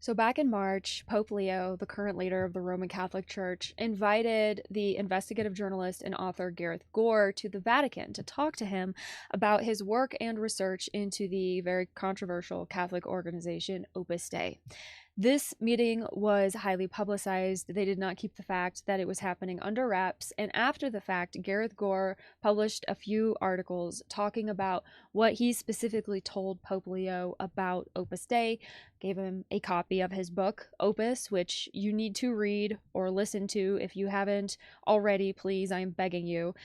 So, back in March, Pope Leo, the current leader of the Roman Catholic Church, invited the investigative journalist and author Gareth Gore to the Vatican to talk to him about his work and research into the very controversial Catholic organization Opus Dei. This meeting was highly publicized. They did not keep the fact that it was happening under wraps. And after the fact, Gareth Gore published a few articles talking about what he specifically told Pope Leo about Opus Dei, gave him a copy of his book, Opus, which you need to read or listen to if you haven't already. Please, I'm begging you.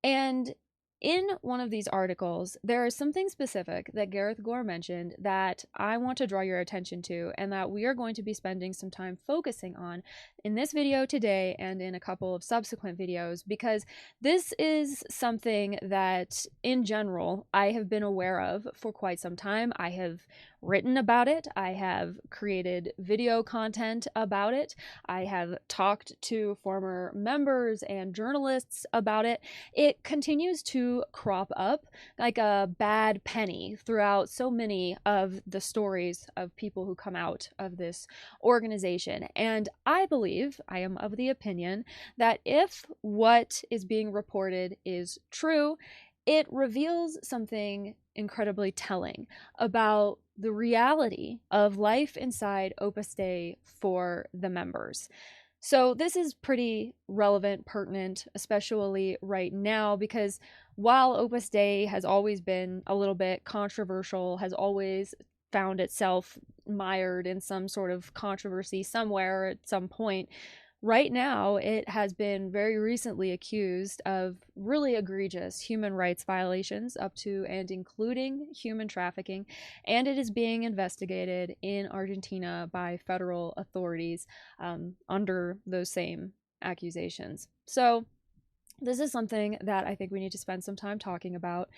And in one of these articles, there is something specific that Gareth Gore mentioned that I want to draw your attention to, and that we are going to be spending some time focusing on in this video today and in a couple of subsequent videos, because this is something that, in general, I have been aware of for quite some time. I have written about it. I have created video content about it. I have talked to former members and journalists about it. It continues to crop up like a bad penny throughout so many of the stories of people who come out of this organization. And I am of the opinion that if what is being reported is true, it reveals something incredibly telling about the reality of life inside Opus Dei for the members. So this is pretty relevant, pertinent, especially right now, because while Opus Dei has always been a little bit controversial, has always found itself mired in some sort of controversy somewhere at some point, right now, it has been very recently accused of really egregious human rights violations, up to and including human trafficking, and it is being investigated in Argentina by federal authorities under those same accusations. So, this is something that I think we need to spend some time talking about.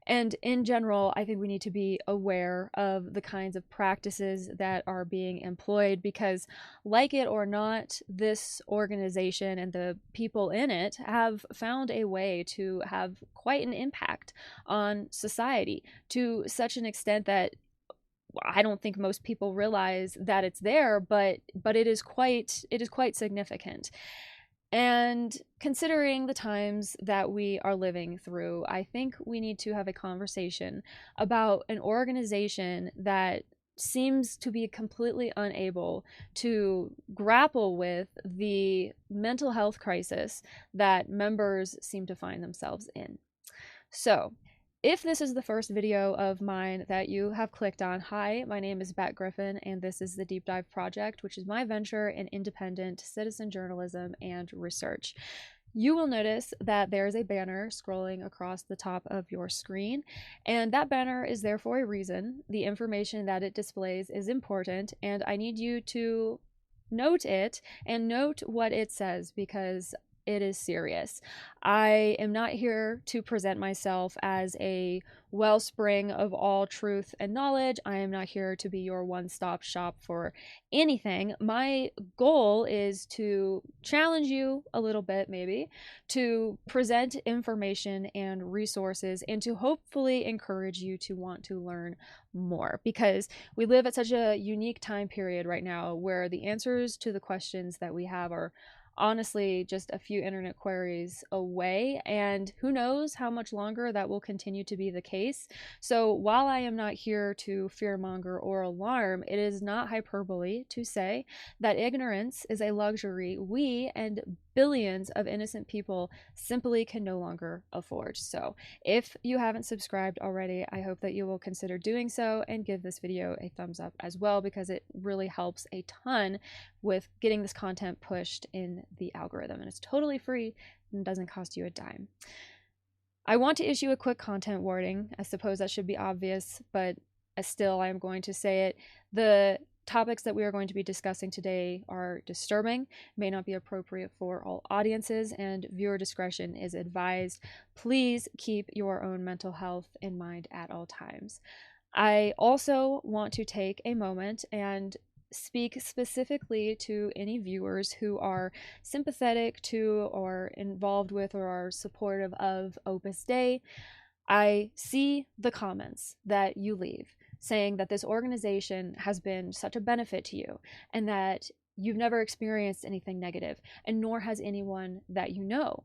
And in general, I think we need to be aware of the kinds of practices that are being employed, because, like it or not, this organization and the people in it have found a way to have quite an impact on society, to such an extent that I don't think most people realize that it's there, but it is quite significant. And considering the times that we are living through, I think we need to have a conversation about an organization that seems to be completely unable to grapple with the mental health crisis that members seem to find themselves in. So, if this is the first video of mine that you have clicked on, hi, my name is Bat Griffin, and this is the Deep Dive Project, which is my venture in independent citizen journalism and research. You will notice that there is a banner scrolling across the top of your screen, and that banner is there for a reason. The information that it displays is important, and I need you to note it and note what it says, because it is serious. I am not here to present myself as a wellspring of all truth and knowledge. I am not here to be your one-stop shop for anything. My goal is to challenge you a little bit, maybe, to present information and resources, and to hopefully encourage you to want to learn more, because we live at such a unique time period right now where the answers to the questions that we have are honestly just a few internet queries away, and who knows how much longer that will continue to be the case. So while I am not here to fearmonger or alarm, it is not hyperbole to say that ignorance is a luxury we and billions of innocent people simply can no longer afford. So if you haven't subscribed already, I hope that you will consider doing so and give this video a thumbs up as well, because it really helps a ton with getting this content pushed in the algorithm, and it's totally free and doesn't cost you a dime. I want to issue a quick content warning. I suppose that should be obvious, but still I am going to say it. The topics that we are going to be discussing today are disturbing, may not be appropriate for all audiences, and viewer discretion is advised. Please keep your own mental health in mind at all times. I also want to take a moment and speak specifically to any viewers who are sympathetic to or involved with or are supportive of Opus Dei. I see the comments that you leave. saying that this organization has been such a benefit to you and that you've never experienced anything negative, and nor has anyone that you know.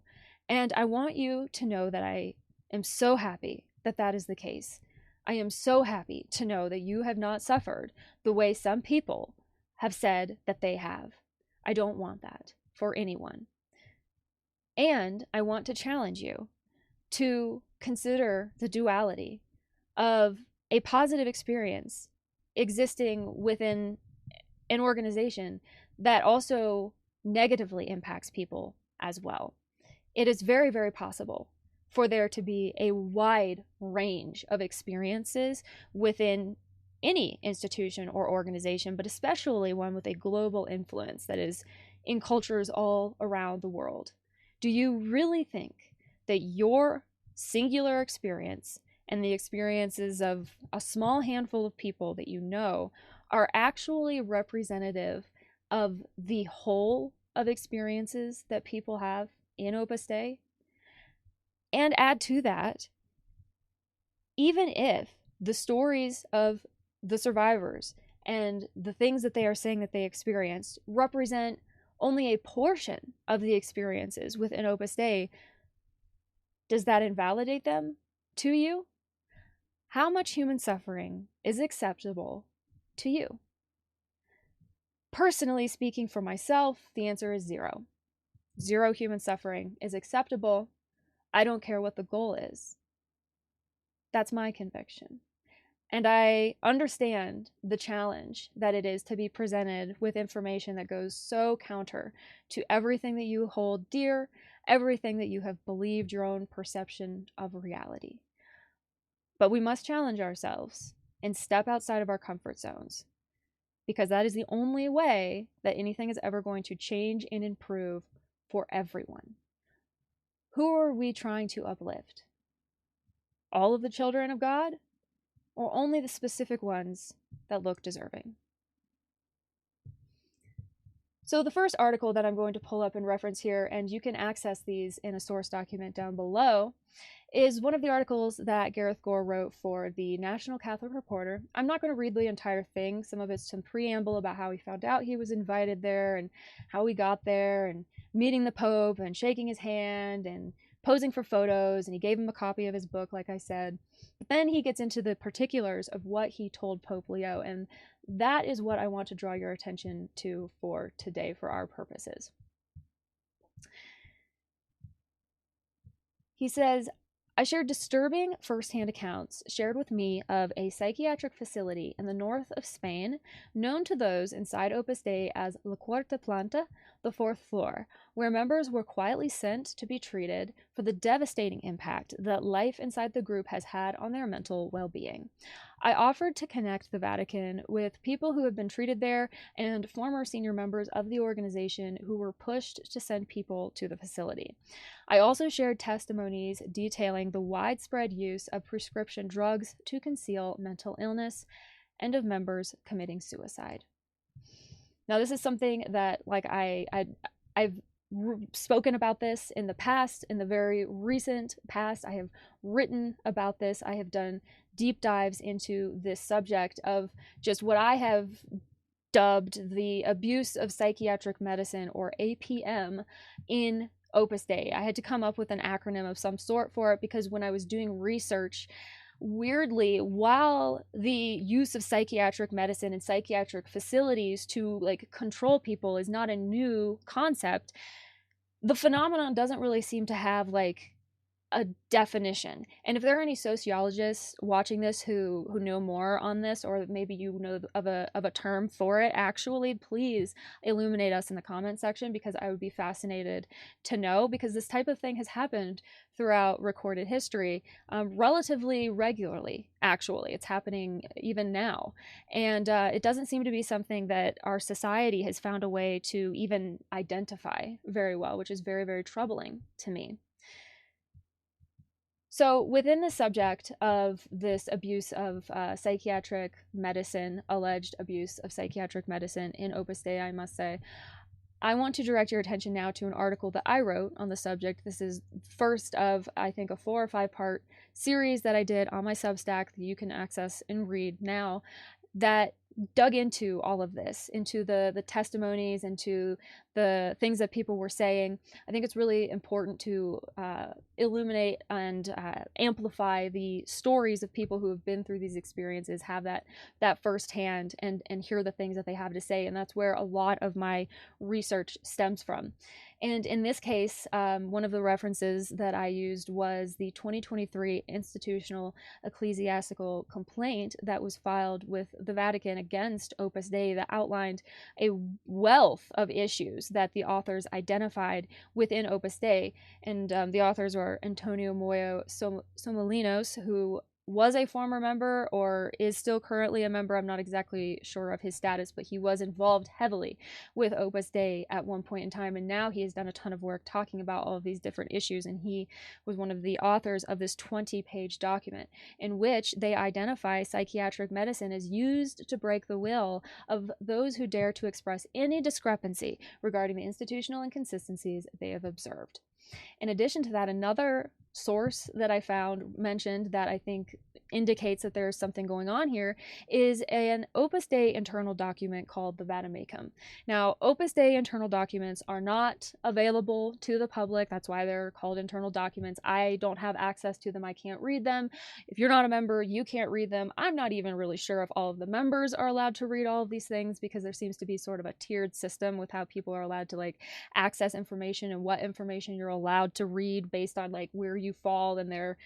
And I want you to know that I am so happy that that is the case. I am so happy to know that you have not suffered the way some people have said that they have. I don't want that for anyone. And I want to challenge you to consider the duality of a positive experience existing within an organization that also negatively impacts people as well. It is very, very possible for there to be a wide range of experiences within any institution or organization, but especially one with a global influence that is in cultures all around the world. Do you really think that your singular experience and the experiences of a small handful of people that you know are actually representative of the whole of experiences that people have in Opus Dei? And add to that, even if the stories of the survivors and the things that they are saying that they experienced represent only a portion of the experiences within Opus Dei, does that invalidate them to you? How much human suffering is acceptable to you? Personally speaking, for myself, the answer is zero. Zero human suffering is acceptable. I don't care what the goal is. That's my conviction. And I understand the challenge that it is to be presented with information that goes so counter to everything that you hold dear, everything that you have believed your own perception of reality. But we must challenge ourselves and step outside of our comfort zones, because that is the only way that anything is ever going to change and improve for everyone. Who are we trying to uplift? All of the children of God, or only the specific ones that look deserving? So the first article that I'm going to pull up and reference here, and you can access these in a source document down below, is one of the articles that Gareth Gore wrote for the National Catholic Reporter. I'm not going to read the entire thing. Some of it's some preamble about how he found out he was invited there and how he got there and meeting the Pope and shaking his hand and posing for photos, and he gave him a copy of his book, like I said. But then he gets into the particulars of what he told Pope Leo, and that is what I want to draw your attention to for today for our purposes. He says, I shared disturbing firsthand accounts shared with me of a psychiatric facility in the north of Spain, known to those inside Opus Dei as La Cuarta Planta, the fourth floor, where members were quietly sent to be treated for the devastating impact that life inside the group has had on their mental well-being. I offered to connect the Vatican with people who have been treated there and former senior members of the organization who were pushed to send people to the facility. I also shared testimonies detailing the widespread use of prescription drugs to conceal mental illness and of members committing suicide. Now, this is something that, like, I've spoken about this in the past, in the very recent past. I have written about this. I have done deep dives into this subject of just what I have dubbed the abuse of psychiatric medicine, or APM, in Opus Dei. I had to come up with an acronym of some sort for it because when I was doing research, weirdly, while the use of psychiatric medicine and psychiatric facilities to control people is not a new concept, the phenomenon doesn't really seem to have a definition. And if there are any sociologists watching this who know more on this, or maybe you know of a term for it, actually, please illuminate us in the comment section, because I would be fascinated to know, because this type of thing has happened throughout recorded history relatively regularly. Actually, it's happening even now, and it doesn't seem to be something that our society has found a way to even identify very well, which is very, very troubling to me. So within the subject of this abuse of psychiatric medicine, alleged abuse of psychiatric medicine in Opus Dei, I must say, I want to direct your attention now to an article that I wrote on the subject. This is first of, I think, a 4 or 5 part series that I did on my Substack that you can access and read now, that dug into all of this, into the testimonies, into the things that people were saying. I think it's really important to illuminate and amplify the stories of people who have been through these experiences, have that firsthand, and hear the things that they have to say. And that's where a lot of my research stems from. And in this case, one of the references that I used was the 2023 institutional ecclesiastical complaint that was filed with the Vatican against Opus Dei, that outlined a wealth of issues that the authors identified within Opus Dei. And the authors were Antonio Moyo Somolinos, who was a former member or is still currently a member. I'm not exactly sure of his status, but he was involved heavily with Opus Dei at one point in time, and now he has done a ton of work talking about all of these different issues. And he was one of the authors of this 20-page document in which they identify psychiatric medicine as used to break the will of those who dare to express any discrepancy regarding the institutional inconsistencies they have observed. In addition to that, another source that I found mentioned that I think indicates that there's something going on here is an Opus Dei internal document called the Vademecum. Now, Opus Dei internal documents are not available to the public. That's why they're called internal documents. I don't have access to them. I can't read them. If you're not a member, you can't read them. I'm not even really sure if all of the members are allowed to read all of these things, because there seems to be sort of a tiered system with how people are allowed to access information and what information you're allowed to read based on where you fall in their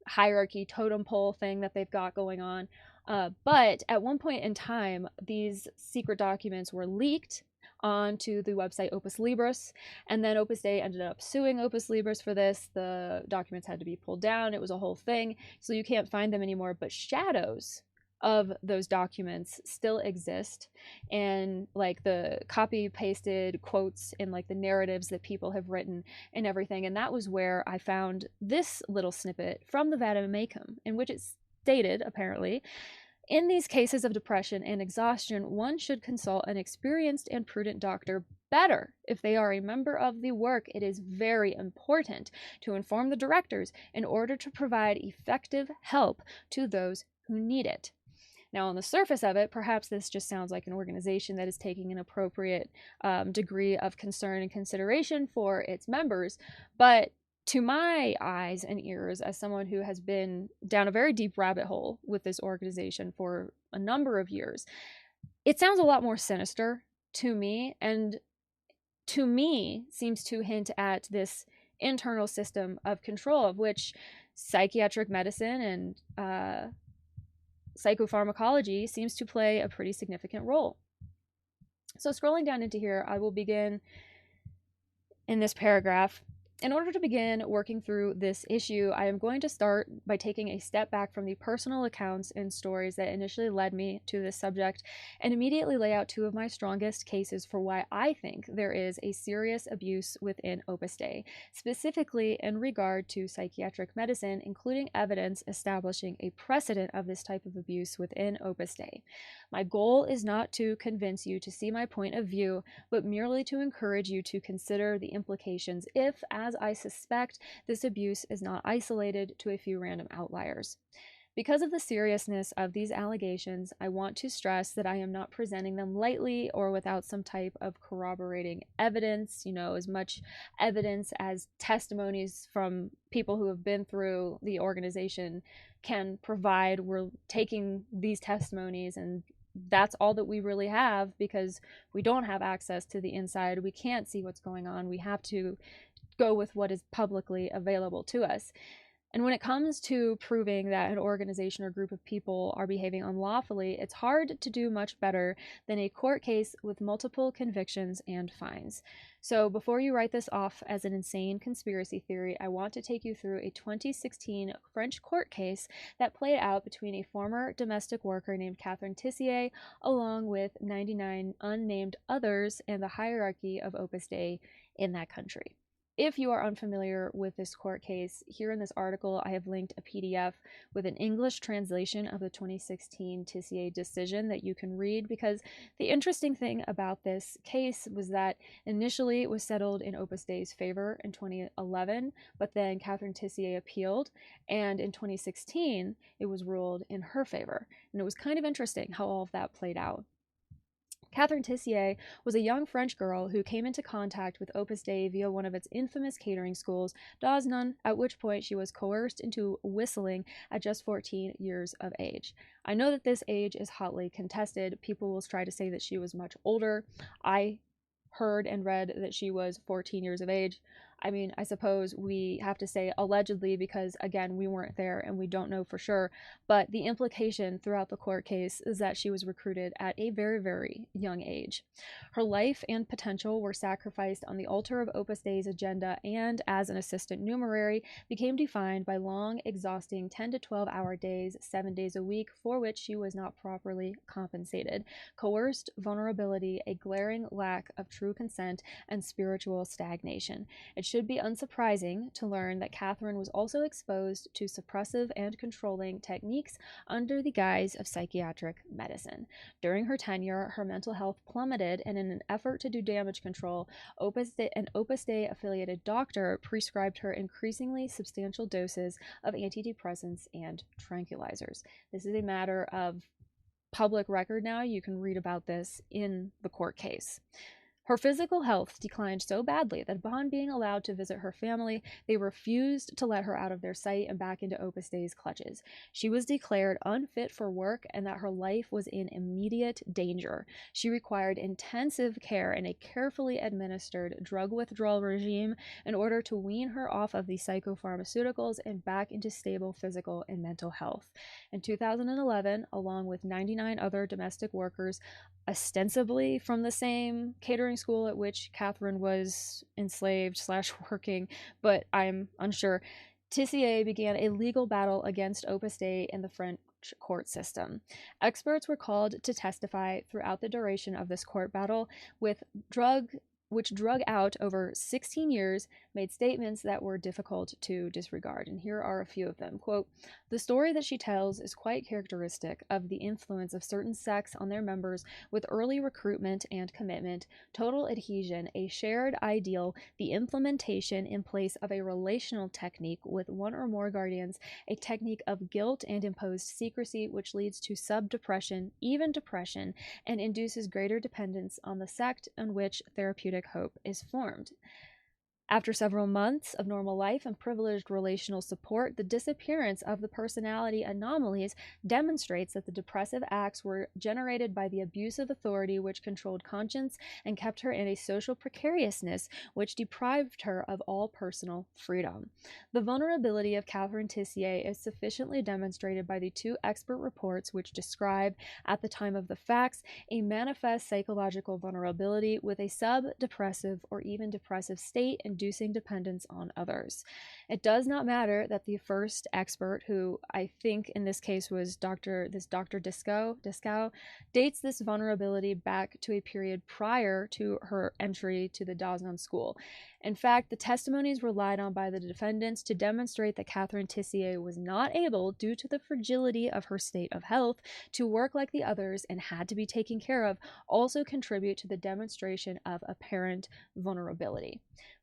hierarchy totem pole thing that they've got going on. But at one point in time, these secret documents were leaked onto the website Opus Libris, and then Opus Dei ended up suing Opus Libris for this. The documents had to be pulled down. It was a whole thing, so you can't find them anymore, but shadows of those documents still exist, and the copy pasted quotes in the narratives that people have written and everything. And that was where I found this little snippet from the Vademecum, in which it stated, apparently, in these cases of depression and exhaustion, one should consult an experienced and prudent doctor. Better if they are a member of the work. It is very important to inform the directors in order to provide effective help to those who need it. Now, on the surface of it, perhaps this just sounds like an organization that is taking an appropriate degree of concern and consideration for its members. But to my eyes and ears, as someone who has been down a very deep rabbit hole with this organization for a number of years, it sounds a lot more sinister to me, and to me seems to hint at this internal system of control, of which psychiatric medicine and psychopharmacology seems to play a pretty significant role. So scrolling down into here, I will begin in this paragraph. In order to begin working through this issue, I am going to start by taking a step back from the personal accounts and stories that initially led me to this subject, and immediately lay out 2 of my strongest cases for why I think there is a serious abuse within Opus Dei, specifically in regard to psychiatric medicine, including evidence establishing a precedent of this type of abuse within Opus Dei. My goal is not to convince you to see my point of view, but merely to encourage you to consider the implications if, as I suspect, this abuse is not isolated to a few random outliers. Because of the seriousness of these allegations, I want to stress that I am not presenting them lightly or without some type of corroborating evidence, as much evidence as testimonies from people who have been through the organization can provide. We're taking these testimonies, and that's all that we really have, because we don't have access to the inside. We can't see what's going on. We have to go with what is publicly available to us. And when it comes to proving that an organization or group of people are behaving unlawfully, it's hard to do much better than a court case with multiple convictions and fines. So before you write this off as an insane conspiracy theory, I want to take you through a 2016 French court case that played out between a former domestic worker named Catherine Tissier, along with 99 unnamed others, and the hierarchy of Opus Dei in that country. If you are unfamiliar with this court case, here in this article, I have linked a PDF with an English translation of the 2016 Tissier decision that you can read, because the interesting thing about this case was that initially it was settled in Opus Dei's favor in 2011, but then Catherine Tissier appealed, and in 2016 it was ruled in her favor. And it was kind of interesting how all of that played out. Catherine Tissier was a young French girl who came into contact with Opus Dei via one of its infamous catering schools, Daznan, at which point she was coerced into whistling at just 14 years of age. I know that this age is hotly contested. People will try to say that she was much older. I heard and read that she was 14 years of age. I mean, I suppose we have to say allegedly because, again, we weren't there and we don't know for sure. But the implication throughout the court case is that she was recruited at a very, very young age. Her life and potential were sacrificed on the altar of Opus Dei's agenda, and as an assistant numerary, became defined by long, exhausting 10 to 12-hour days, 7 days a week, for which she was not properly compensated. Coerced vulnerability, a glaring lack of true consent, and spiritual stagnation. It should be unsurprising to learn that Catherine was also exposed to suppressive and controlling techniques under the guise of psychiatric medicine. During her tenure, her mental health plummeted, and in an effort to do damage control, an Opus Dei affiliated doctor prescribed her increasingly substantial doses of antidepressants and tranquilizers. This is a matter of public record now. You can read about this in the court case. Her physical health declined so badly that upon being allowed to visit her family, they refused to let her out of their sight and back into Opus Dei's clutches. She was declared unfit for work and that her life was in immediate danger. She required intensive care and a carefully administered drug withdrawal regime in order to wean her off of the psychopharmaceuticals and back into stable physical and mental health. In 2011, along with 99 other domestic workers, ostensibly from the same catering school at which Catherine was enslaved / working, but I'm unsure, Tissier began a legal battle against Opus Dei in the French court system. Experts were called to testify throughout the duration of this court battle, which drug out over 16 years, made statements that were difficult to disregard. And here are a few of them. Quote, "The story that she tells is quite characteristic of the influence of certain sects on their members with early recruitment and commitment, total adhesion, a shared ideal, the implementation in place of a relational technique with one or more guardians, a technique of guilt and imposed secrecy which leads to sub-depression, even depression, and induces greater dependence on the sect on which therapeutic hope is formed. After several months of normal life and privileged relational support, the disappearance of the personality anomalies demonstrates that the depressive acts were generated by the abuse of authority which controlled conscience and kept her in a social precariousness which deprived her of all personal freedom. The vulnerability of Catherine Tissier is sufficiently demonstrated by the two expert reports which describe, at the time of the facts, a manifest psychological vulnerability with a sub-depressive or even depressive state inducing dependence on others. It does not matter that the first expert, who I think in this case was Dr. Discow, dates this vulnerability back to a period prior to her entry to the Daznan school. In fact, the testimonies relied on by the defendants to demonstrate that Catherine Tissier was not able, due to the fragility of her state of health, to work like the others and had to be taken care of, also contribute to the demonstration of apparent vulnerability.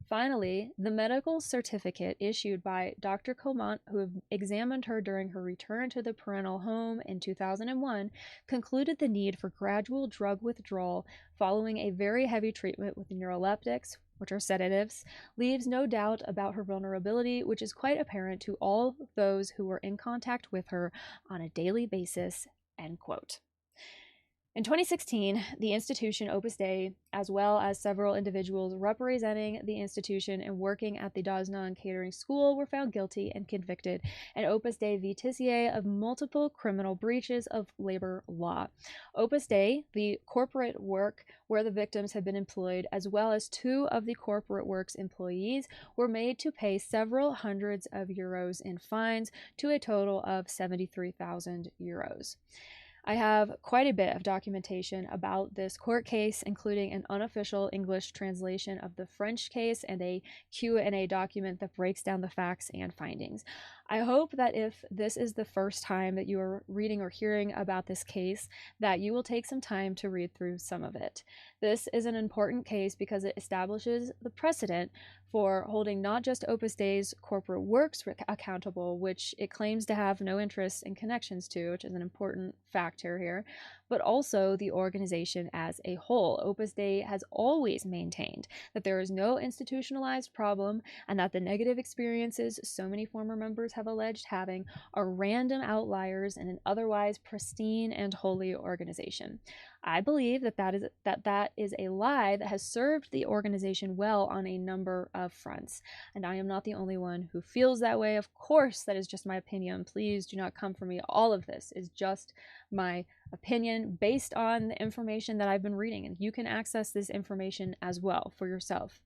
Finally, the medical certificate issued by Dr. Comant, who examined her during her return to the parental home in 2001, concluded the need for gradual drug withdrawal following a very heavy treatment with neuroleptics, which are sedatives, leaves no doubt about her vulnerability, which is quite apparent to all those who were in contact with her on a daily basis." End quote. In 2016, the institution Opus Dei, as well as several individuals representing the institution and working at the Daznan Catering School, were found guilty and convicted in Opus Dei v. Tissier of multiple criminal breaches of labor law. Opus Dei, the corporate work where the victims had been employed, as well as two of the corporate works employees, were made to pay several hundreds of euros in fines to a total of 73,000 euros. I have quite a bit of documentation about this court case, including an unofficial English translation of the French case and a Q&A document that breaks down the facts and findings. I hope that if this is the first time that you are reading or hearing about this case, that you will take some time to read through some of it. This is an important case because it establishes the precedent for holding not just Opus Dei's corporate works accountable, which it claims to have no interest in connections to, which is an important factor here, but also the organization as a whole. Opus Dei has always maintained that there is no institutionalized problem and that the negative experiences so many former members have alleged having are random outliers in an otherwise pristine and holy organization. I believe that is a lie that has served the organization well on a number of fronts, and I am not the only one who feels that way. Of course, that is just my opinion. Please do not come for me. All of this is just my opinion based on the information that I've been reading, and you can access this information as well for yourself.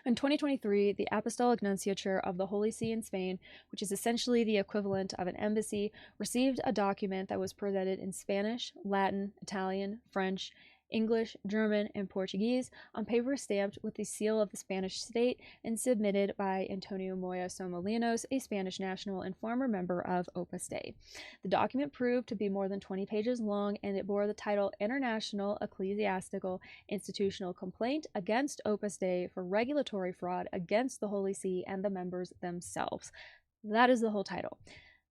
In 2023, the Apostolic Nunciature of the Holy See in Spain, which is essentially the equivalent of an embassy, received a document that was presented in Spanish, Latin, Italian, French, English, German, and Portuguese on paper stamped with the seal of the Spanish state and submitted by Antonio Moya Somolinos, a Spanish national and former member of Opus Dei. The document proved to be more than 20 pages long, and it bore the title International Ecclesiastical Institutional Complaint against Opus Dei for regulatory fraud against the Holy See and the members themselves. That is the whole title.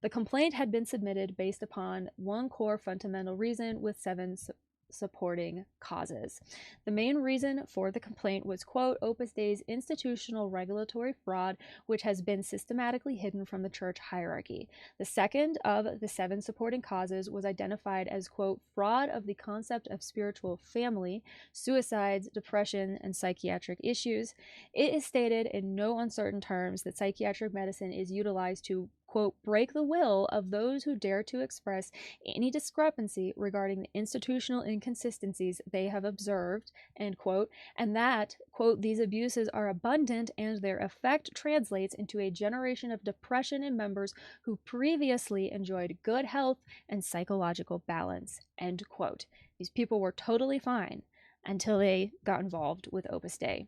The complaint had been submitted based upon one core fundamental reason with 7 supporting causes. The main reason for the complaint was, quote, Opus Dei's institutional regulatory fraud, which has been systematically hidden from the church hierarchy. The second of the 7 supporting causes was identified as, quote, fraud of the concept of spiritual family, suicides, depression, and psychiatric issues. It is stated in no uncertain terms that psychiatric medicine is utilized to, quote, break the will of those who dare to express any discrepancy regarding the institutional inconsistencies they have observed, end quote, and that, quote, these abuses are abundant and their effect translates into a generation of depression in members who previously enjoyed good health and psychological balance, end quote. These people were totally fine until they got involved with Opus Dei.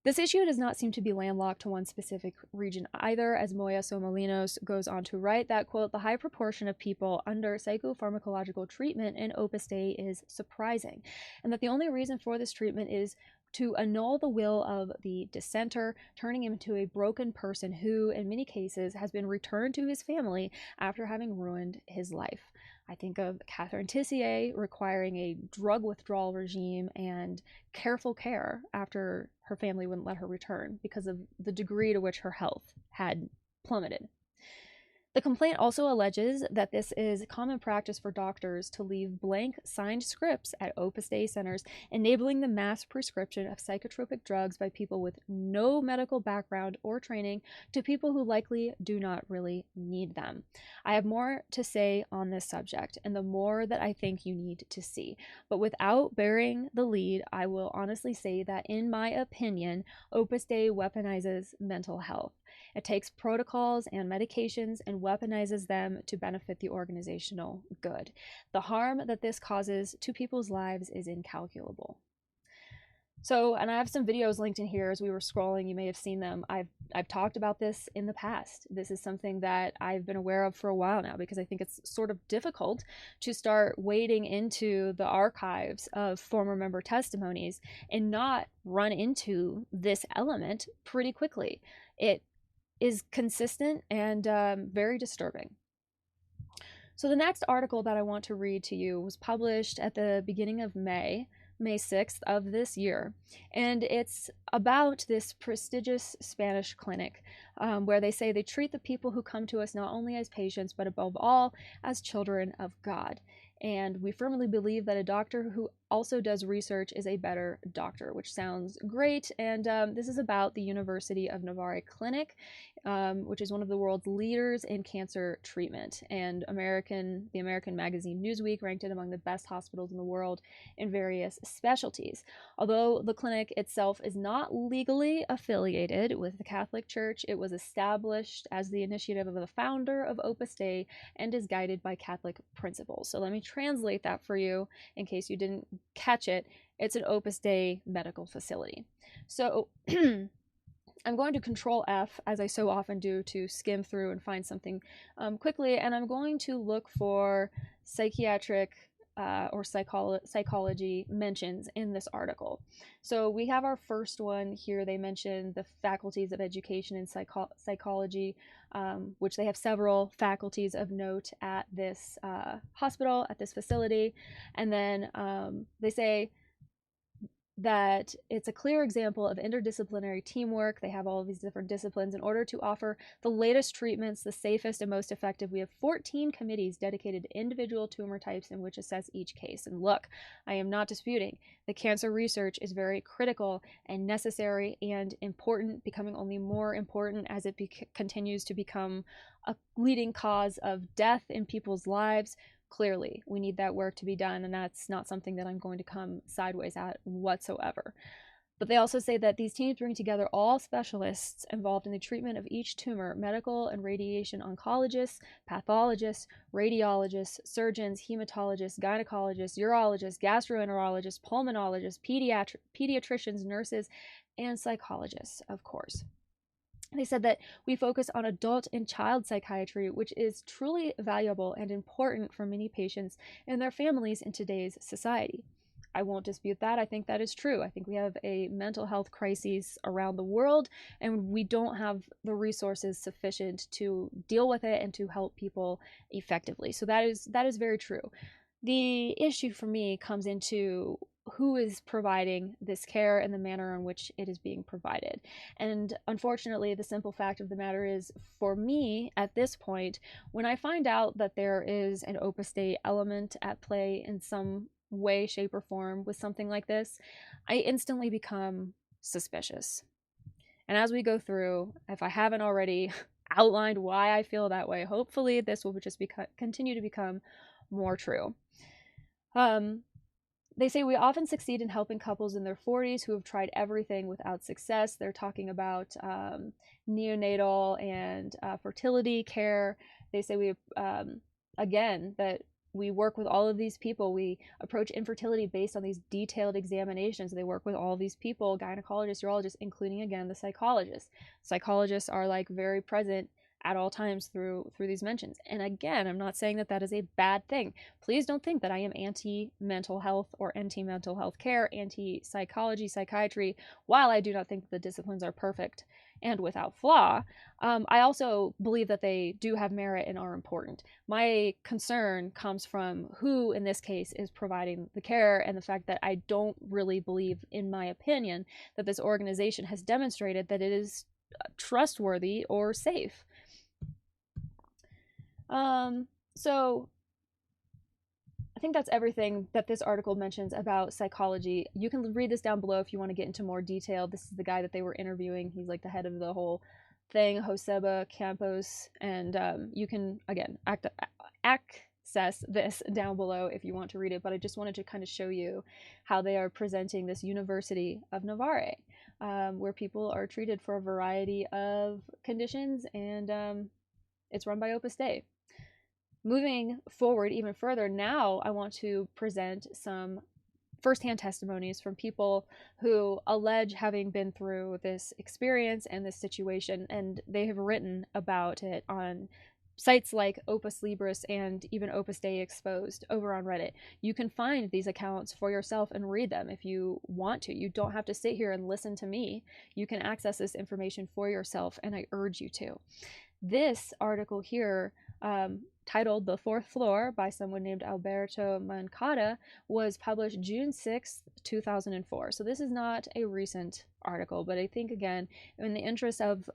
This issue does not seem to be landlocked to one specific region either, as Moya Somolinos goes on to write that, quote, the high proportion of people under psychopharmacological treatment in Opus Dei is surprising, and that the only reason for this treatment is to annul the will of the dissenter, turning him into a broken person who, in many cases, has been returned to his family after having ruined his life. I think of Catherine Tissier requiring a drug withdrawal regime and careful care after her family wouldn't let her return because of the degree to which her health had plummeted. The complaint also alleges that this is common practice for doctors to leave blank signed scripts at Opus Dei centers, enabling the mass prescription of psychotropic drugs by people with no medical background or training to people who likely do not really need them. I have more to say on this subject, and the more that I think you need to see. But without bearing the lead, I will honestly say that, in my opinion, Opus Dei weaponizes mental health. It takes protocols and medications and weaponizes them to benefit the organizational good. The harm that this causes to people's lives is incalculable. So, and I have some videos linked in here as we were scrolling. You may have seen them. I've talked about this in the past. This is something that I've been aware of for a while now because I think it's sort of difficult to start wading into the archives of former member testimonies and not run into this element pretty quickly. It is consistent and very disturbing. So the next article that I want to read to you was published at the beginning of May 6th of this year, and it's about this prestigious Spanish clinic where they say they treat the people who come to us not only as patients, but above all as children of God. And we firmly believe that a doctor who also does research is a better doctor, which sounds great. And this is about the University of Navarre Clinic, which is one of the world's leaders in cancer treatment. And the American magazine Newsweek ranked it among the best hospitals in the world in various specialties. Although the clinic itself is not legally affiliated with the Catholic Church, it was established as the initiative of the founder of Opus Dei and is guided by Catholic principles. So let me translate that for you in case you didn't catch it. It's an Opus Dei medical facility. So I'm going to Control F, as I so often do, to skim through and find something quickly, and I'm going to look for psychiatric or psychology mentions in this article. So we have our first one here. They mention the faculties of education and psychology, which they have several faculties of note at this hospital, at this facility. And then they say that it's a clear example of interdisciplinary teamwork. They have all of these different disciplines in order to offer the latest treatments, the safest and most effective. We have 14 committees dedicated to individual tumor types in which assess each case. And look, I am not disputing that cancer research is very critical and necessary and important, becoming only more important as it continues to become a leading cause of death in people's lives. Clearly, we need that work to be done, and that's not something that I'm going to come sideways at whatsoever. But they also say that these teams bring together all specialists involved in the treatment of each tumor: medical and radiation oncologists, pathologists, radiologists, surgeons, hematologists, gynecologists, urologists, gastroenterologists, pulmonologists, pediatricians, nurses, and psychologists, of course. They said that we focus on adult and child psychiatry, which is truly valuable and important for many patients and their families in today's society. I won't dispute that. I think that is true. I think we have a mental health crisis around the world, and we don't have the resources sufficient to deal with it and to help people effectively. So that is very true. The issue for me comes into who is providing this care and the manner in which it is being provided. And unfortunately, the simple fact of the matter is, for me, at this point, when I find out that there is an Opus Dei element at play in some way, shape, or form with something like this, I instantly become suspicious. And as we go through, if I haven't already outlined why I feel that way, hopefully this will just continue to become more true. They say we often succeed in helping couples in their 40s who have tried everything without success. They're talking about neonatal and fertility care. They say we, again, that we work with all of these people. We approach infertility based on these detailed examinations. They work with all of these people, gynecologists, urologists, including, again, the psychologists. Psychologists are like very present at all times through these mentions. And again, I'm not saying that that is a bad thing. Please don't think that I am anti-mental health or anti-mental health care, anti-psychology, psychiatry. While I do not think that the disciplines are perfect and without flaw, I also believe that they do have merit and are important. My concern comes from who, in this case, is providing the care, and the fact that I don't really believe, in my opinion, that this organization has demonstrated that it is trustworthy or safe. So I think that's everything that this article mentions about psychology. You can read this down below if you want to get into more detail. This is the guy that they were interviewing. He's like the head of the whole thing, Joseba Campos, and you can, again, access this down below if you want to read it, but I just wanted to kind of show you how they are presenting this University of Navarre, where people are treated for a variety of conditions, and it's run by Opus Dei. Moving forward even further, now I want to present some firsthand testimonies from people who allege having been through this experience and this situation, and they have written about it on sites like Opus Libris and even Opus Dei Exposed over on Reddit. You can find these accounts for yourself and read them if you want to. You don't have to sit here and listen to me. You can access this information for yourself, and I urge you to. This article here titled The Fourth Floor by someone named Alberto Mancada, was published June 6th, 2004. So this is not a recent article, but I think, again, in the interest of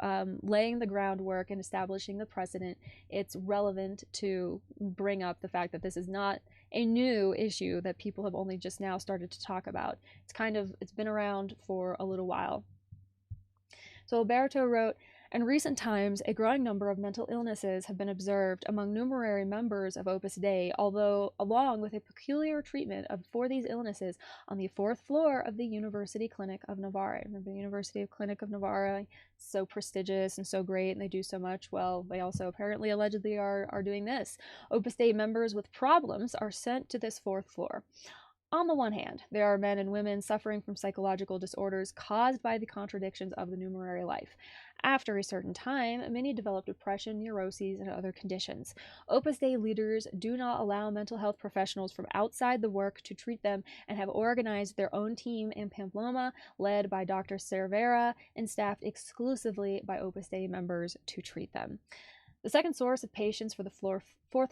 laying the groundwork and establishing the precedent, it's relevant to bring up the fact that this is not a new issue that people have only just now started to talk about. It's been around for a little while. So Alberto wrote, in recent times, a growing number of mental illnesses have been observed among numerary members of Opus Dei, although along with a peculiar treatment for these illnesses on the fourth floor of the University Clinic of Navarre. Remember, the University Clinic of Navarre, so prestigious and so great, and they do so much. Well, they also apparently allegedly are doing this. Opus Dei members with problems are sent to this fourth floor. On the one hand, there are men and women suffering from psychological disorders caused by the contradictions of the numerary life. After a certain time, many develop depression, neuroses, and other conditions. Opus Dei leaders do not allow mental health professionals from outside the work to treat them and have organized their own team in Pamplona, led by Dr. Cervera and staffed exclusively by Opus Dei members to treat them. The second source of patients for the fourth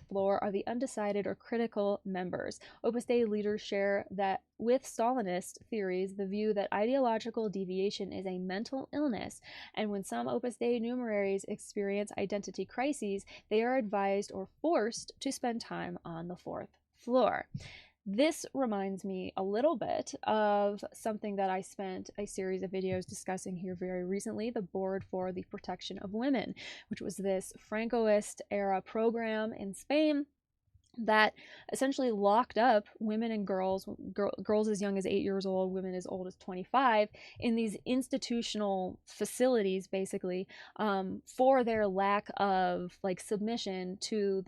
floor are the undecided or critical members. Opus Dei leaders share that with Stalinist theories, the view that ideological deviation is a mental illness, and when some Opus Dei numeraries experience identity crises, they are advised or forced to spend time on the fourth floor. This reminds me a little bit of something that I spent a series of videos discussing here very recently, the Board for the Protection of Women, which was this Francoist era program in Spain that essentially locked up women and girls as young as 8 years old, women as old as 25, in these institutional facilities, basically, for their lack of submission to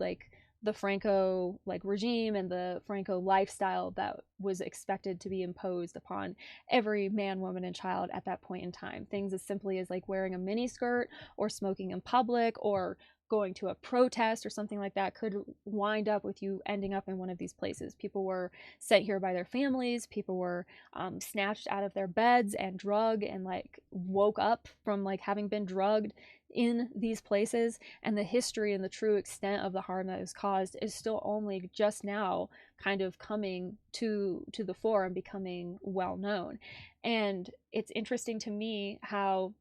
the Franco regime and the Franco lifestyle that was expected to be imposed upon every man, woman, and child at that point in time. Things as simply as wearing a miniskirt or smoking in public or going to a protest or something like that could wind up with you ending up in one of these places. People were sent here by their families. People were snatched out of their beds and drugged and woke up from having been drugged in these places, and the history and the true extent of the harm that is caused is still only just now kind of coming to the fore and becoming well known. And it's interesting to me how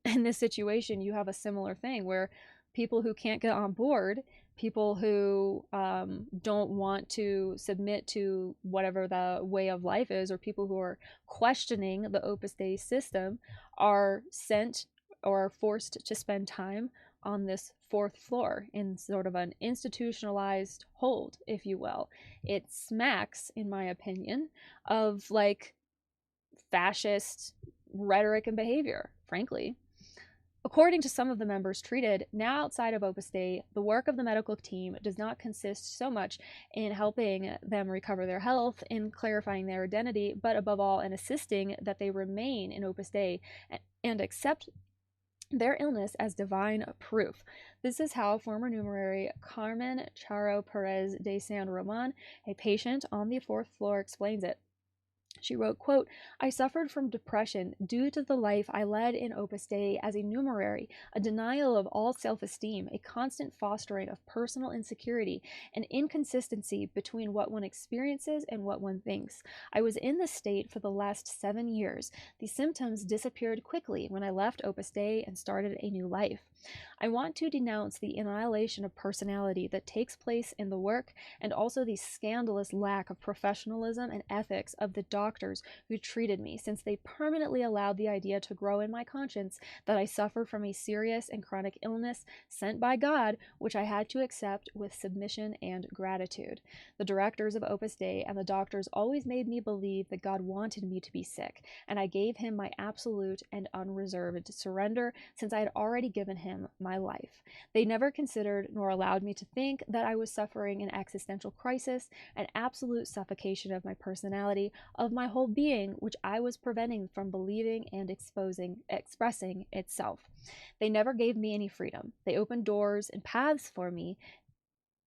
in this situation you have a similar thing where people who can't get on board, people who don't want to submit to whatever the way of life is, or people who are questioning the Opus Dei system, are sent or forced to spend time on this fourth floor in sort of an institutionalized hold, if you will. It smacks, in my opinion, of fascist rhetoric and behavior, frankly. According to some of the members treated, now outside of Opus Dei, the work of the medical team does not consist so much in helping them recover their health, in clarifying their identity, but above all in assisting that they remain in Opus Dei and accept their illness as divine proof. This is how former numerary Carmen Charo Perez de San Roman, a patient on the fourth floor, explains it. She wrote, quote, I suffered from depression due to the life I led in Opus Dei as a numerary, a denial of all self-esteem, a constant fostering of personal insecurity, an inconsistency between what one experiences and what one thinks. I was in this state for the last 7 years. The symptoms disappeared quickly when I left Opus Dei and started a new life. I want to denounce the annihilation of personality that takes place in the work, and also the scandalous lack of professionalism and ethics of the doctors who treated me, since they permanently allowed the idea to grow in my conscience that I suffer from a serious and chronic illness sent by God, which I had to accept with submission and gratitude. The directors of Opus Dei and the doctors always made me believe that God wanted me to be sick, and I gave him my absolute and unreserved surrender, since I had already given him my life. They never considered nor allowed me to think that I was suffering an existential crisis, an absolute suffocation of my personality, of my whole being, which I was preventing from believing and expressing itself. They never gave me any freedom. They opened doors and paths for me.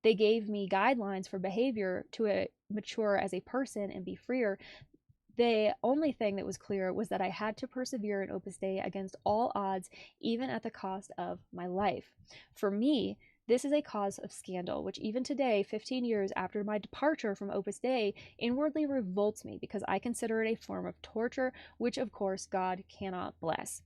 They gave me guidelines for behavior to mature as a person and be freer. The only thing that was clear was that I had to persevere in Opus Dei against all odds, even at the cost of my life. For me, This is a cause of scandal, which even today, 15 years after my departure from Opus Dei, inwardly revolts me because I consider it a form of torture, which of course God cannot bless.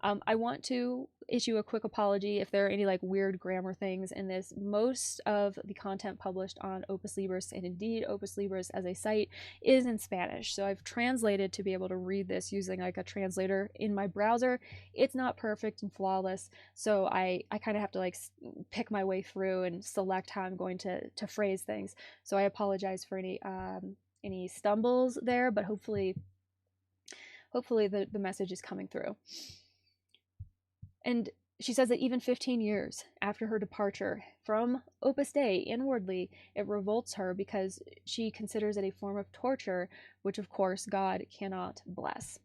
I want to issue a quick apology if there are any like weird grammar things in this. Most of the content published on Opus Libris, and indeed Opus Libris as a site, is in Spanish. So I've translated to be able to read this using like a translator in my browser. It's not perfect and flawless, so I kind of have to like pick my way through and select how I'm going to phrase things. So I apologize for any stumbles there, but hopefully the message is coming through. And she says that even 15 years after her departure from Opus Dei, inwardly, it revolts her because she considers it a form of torture, which of course God cannot bless.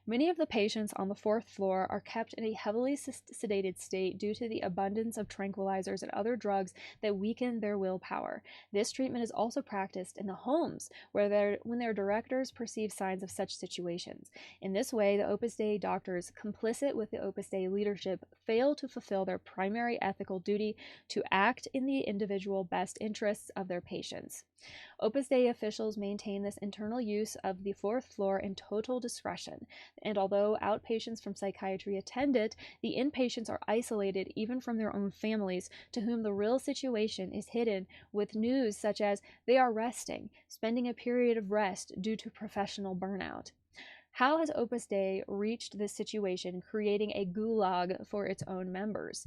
Many of the patients on the fourth floor are kept in a heavily sedated state due to the abundance of tranquilizers and other drugs that weaken their willpower. This treatment is also practiced in the homes when their directors perceive signs of such situations. In this way, the Opus Dei doctors, complicit with the Opus Dei leadership, fail to fulfill their primary ethical duty to act in the individual best interests of their patients. Opus Dei officials maintain this internal use of the fourth floor in total discretion, and although outpatients from psychiatry attend it, the inpatients are isolated even from their own families, to whom the real situation is hidden with news such as they are resting, spending a period of rest due to professional burnout. How has Opus Dei reached this situation, creating a gulag for its own members?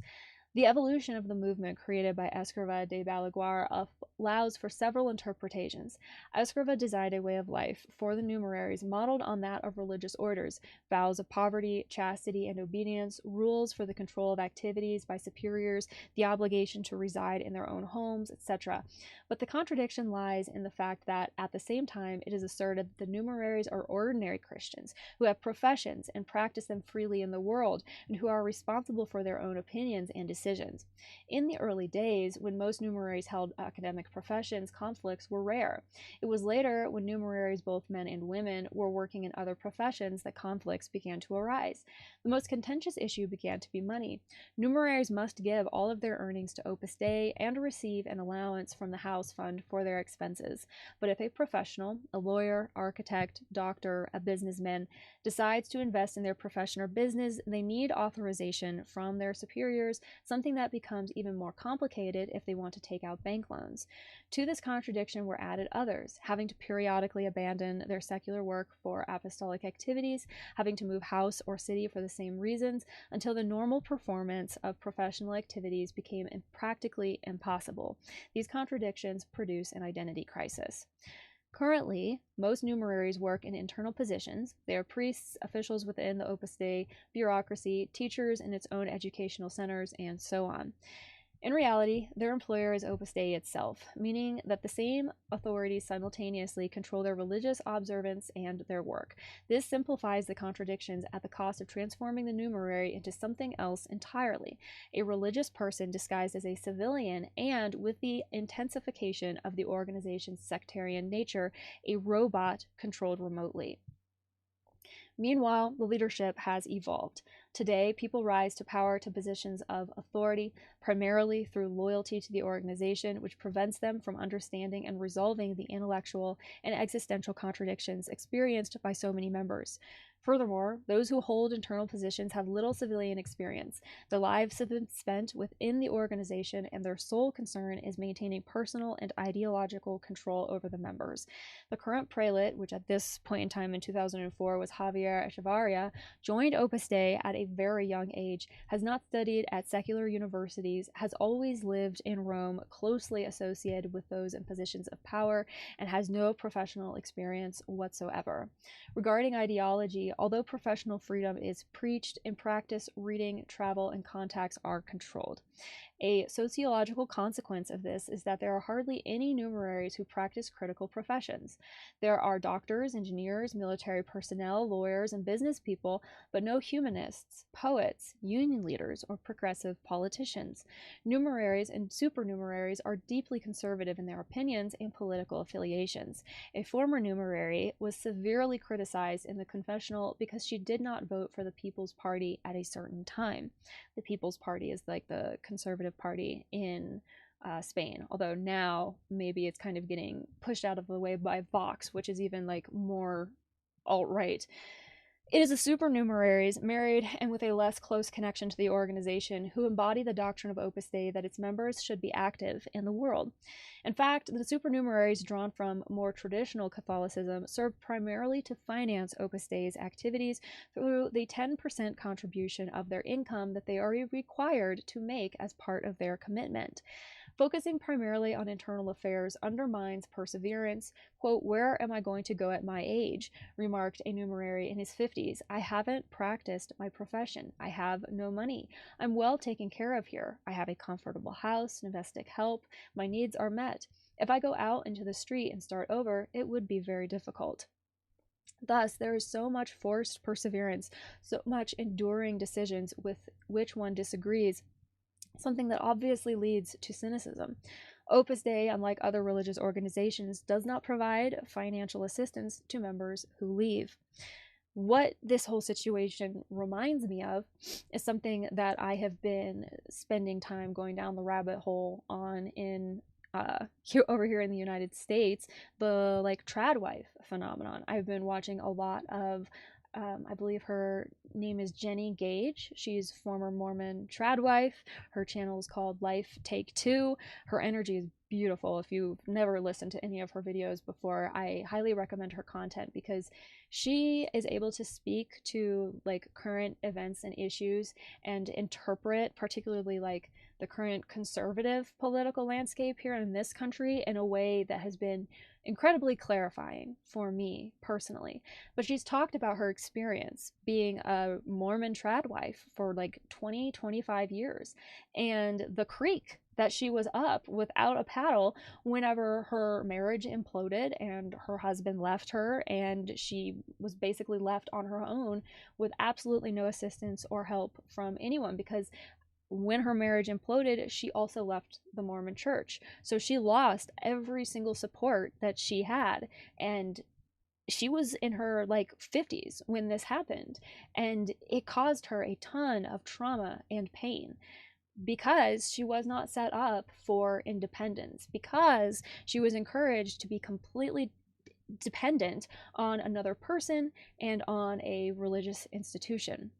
The evolution of the movement created by Escrivá de Balaguer allows for several interpretations. Escrivá designed a way of life for the numeraries modeled on that of religious orders: vows of poverty, chastity, and obedience, rules for the control of activities by superiors, the obligation to reside in their own homes, etc. But the contradiction lies in the fact that, at the same time, it is asserted that the numeraries are ordinary Christians who have professions and practice them freely in the world, and who are responsible for their own opinions and decisions. In the early days, when most numeraries held academic professions, conflicts were rare. It was later, when numeraries, both men and women, were working in other professions, that conflicts began to arise. The most contentious issue began to be money. Numeraries must give all of their earnings to Opus Dei and receive an allowance from the house fund for their expenses. But if a professional, a lawyer, architect, doctor, a businessman, decides to invest in their profession or business, they need authorization from their superiors, something that becomes even more complicated if they want to take out bank loans. To this contradiction were added others, having to periodically abandon their secular work for apostolic activities, having to move house or city for the same reasons, until the normal performance of professional activities became practically impossible. These contradictions produce an identity crisis. Currently, most numeraries work in internal positions. They are priests, officials within the Opus Dei bureaucracy, teachers in its own educational centers, and so on. In reality, their employer is Opus Dei itself, meaning that the same authorities simultaneously control their religious observance and their work. This simplifies the contradictions at the cost of transforming the numerary into something else entirely: a religious person disguised as a civilian, and, with the intensification of the organization's sectarian nature, a robot controlled remotely. Meanwhile, the leadership has evolved. Today, people rise to power to positions of authority, primarily through loyalty to the organization, which prevents them from understanding and resolving the intellectual and existential contradictions experienced by so many members. Furthermore, those who hold internal positions have little civilian experience. Their lives have been spent within the organization, and their sole concern is maintaining personal and ideological control over the members. The current prelate, which at this point in time in 2004 was Javier Echevarria, joined Opus Dei at a very young age, has not studied at secular universities, has always lived in Rome, closely associated with those in positions of power, and has no professional experience whatsoever. Regarding ideology, although professional freedom is preached, in practice, reading, travel, and contacts are controlled. A sociological consequence of this is that there are hardly any numeraries who practice critical professions. There are doctors, engineers, military personnel, lawyers, and business people, but no humanists, poets, union leaders, or progressive politicians. Numeraries and supernumeraries are deeply conservative in their opinions and political affiliations. A former numerary was severely criticized in the confessional criminal because she did not vote for the People's Party at a certain time. The People's Party is like the conservative party in Spain, although now maybe it's kind of getting pushed out of the way by Vox, which is even like more alt-right. It is the supernumeraries, married and with a less close connection to the organization, who embody the doctrine of Opus Dei that its members should be active in the world. In fact, the supernumeraries drawn from more traditional Catholicism serve primarily to finance Opus Dei's activities through the 10% contribution of their income that they are required to make as part of their commitment. Focusing primarily on internal affairs undermines perseverance. Quote, "Where am I going to go at my age?" remarked a numerary in his 50s. "I haven't practiced my profession. I have no money. I'm well taken care of here. I have a comfortable house, domestic help. My needs are met. If I go out into the street and start over, it would be very difficult." Thus, there is so much forced perseverance, so much enduring decisions with which one disagrees, something that obviously leads to cynicism. Opus Dei, unlike other religious organizations, does not provide financial assistance to members who leave. What this whole situation reminds me of is something that I have been spending time going down the rabbit hole on in over here in the United States, the like trad wife phenomenon. I've been watching a lot of I believe her name is Jenny Gage. She's former Mormon trad wife. Her channel is called Life Take Two. Her energy is beautiful. If you've never listened to any of her videos before, I highly recommend her content because she is able to speak to like current events and issues and interpret particularly like the current conservative political landscape here in this country in a way that has been incredibly clarifying for me personally. But she's talked about her experience being a Mormon trad wife for like 25 years and the creek that she was up without a paddle whenever her marriage imploded and her husband left her and she was basically left on her own with absolutely no assistance or help from anyone, because when her marriage imploded, she also left the Mormon church. So she lost every single support that she had. And she was in her like 50s when this happened. And it caused her a ton of trauma and pain because she was not set up for independence, because she was encouraged to be completely dependent on another person and on a religious institution.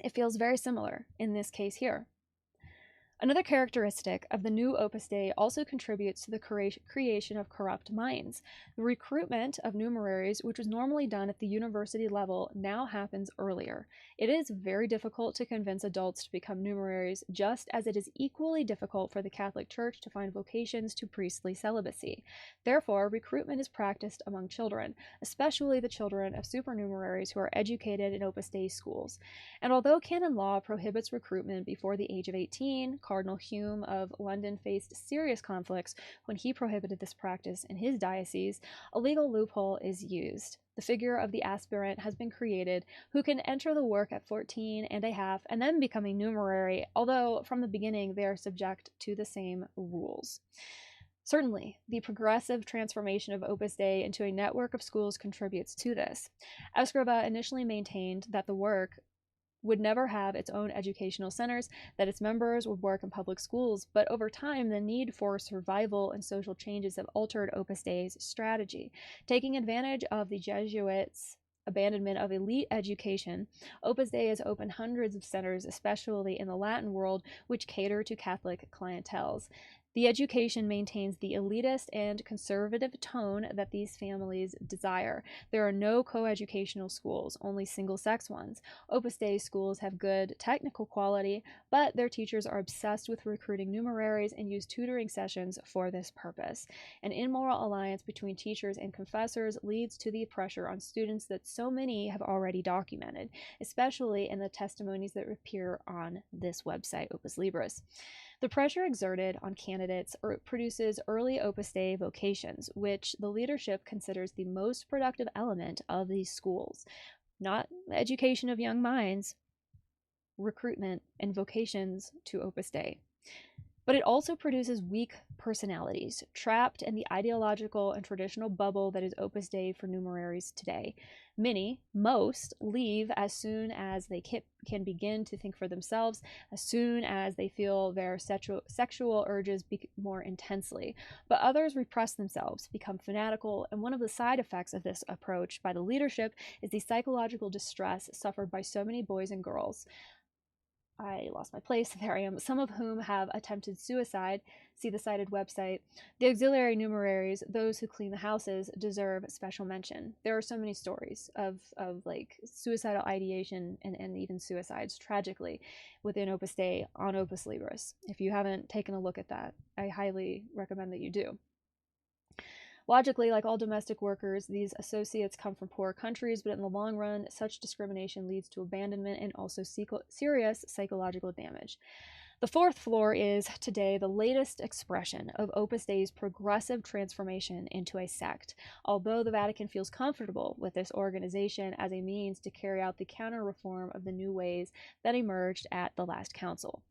It feels very similar in this case here. Another characteristic of the new Opus Dei also contributes to the creation of corrupt minds. The recruitment of numeraries, which was normally done at the university level, now happens earlier. It is very difficult to convince adults to become numeraries, just as it is equally difficult for the Catholic Church to find vocations to priestly celibacy. Therefore, recruitment is practiced among children, especially the children of supernumeraries who are educated in Opus Dei schools. And although canon law prohibits recruitment before the age of 18, Cardinal Hume of London faced serious conflicts when he prohibited this practice in his diocese, a legal loophole is used. The figure of the aspirant has been created, who can enter the work at 14 and a half and then become a numerary, although from the beginning they are subject to the same rules. Certainly, the progressive transformation of Opus Dei into a network of schools contributes to this. Escriva initially maintained that the work would never have its own educational centers, that its members would work in public schools, but over time, the need for survival and social changes have altered Opus Dei's strategy. Taking advantage of the Jesuits' abandonment of elite education, Opus Dei has opened hundreds of centers, especially in the Latin world, which cater to Catholic clienteles. The education maintains the elitist and conservative tone that these families desire. There are no coeducational schools, only single-sex ones. Opus Dei schools have good technical quality, but their teachers are obsessed with recruiting numeraries and use tutoring sessions for this purpose. An immoral alliance between teachers and confessors leads to the pressure on students that so many have already documented, especially in the testimonies that appear on this website, Opus Libris. The pressure exerted on candidates produces early Opus Dei vocations, which the leadership considers the most productive element of these schools. Not the education of young minds, recruitment and vocations to Opus Dei. But it also produces weak personalities, trapped in the ideological and traditional bubble that is Opus Dei for numeraries today. Most, leave as soon as they can begin to think for themselves, as soon as they feel their sexual urges more intensely. But others repress themselves, become fanatical, and one of the side effects of this approach by the leadership is the psychological distress suffered by so many boys and girls. I lost my place. There I am. Some of whom have attempted suicide. See the cited website. The auxiliary numeraries, those who clean the houses, deserve special mention. There are so many stories of like suicidal ideation and even suicides, tragically, within Opus Dei on Opus Libris. If you haven't taken a look at that, I highly recommend that you do. Logically, like all domestic workers, these associates come from poor countries, but in the long run, such discrimination leads to abandonment and also serious psychological damage. The fourth floor is, today, the latest expression of Opus Dei's progressive transformation into a sect, although the Vatican feels comfortable with this organization as a means to carry out the counter-reform of the new ways that emerged at the last council.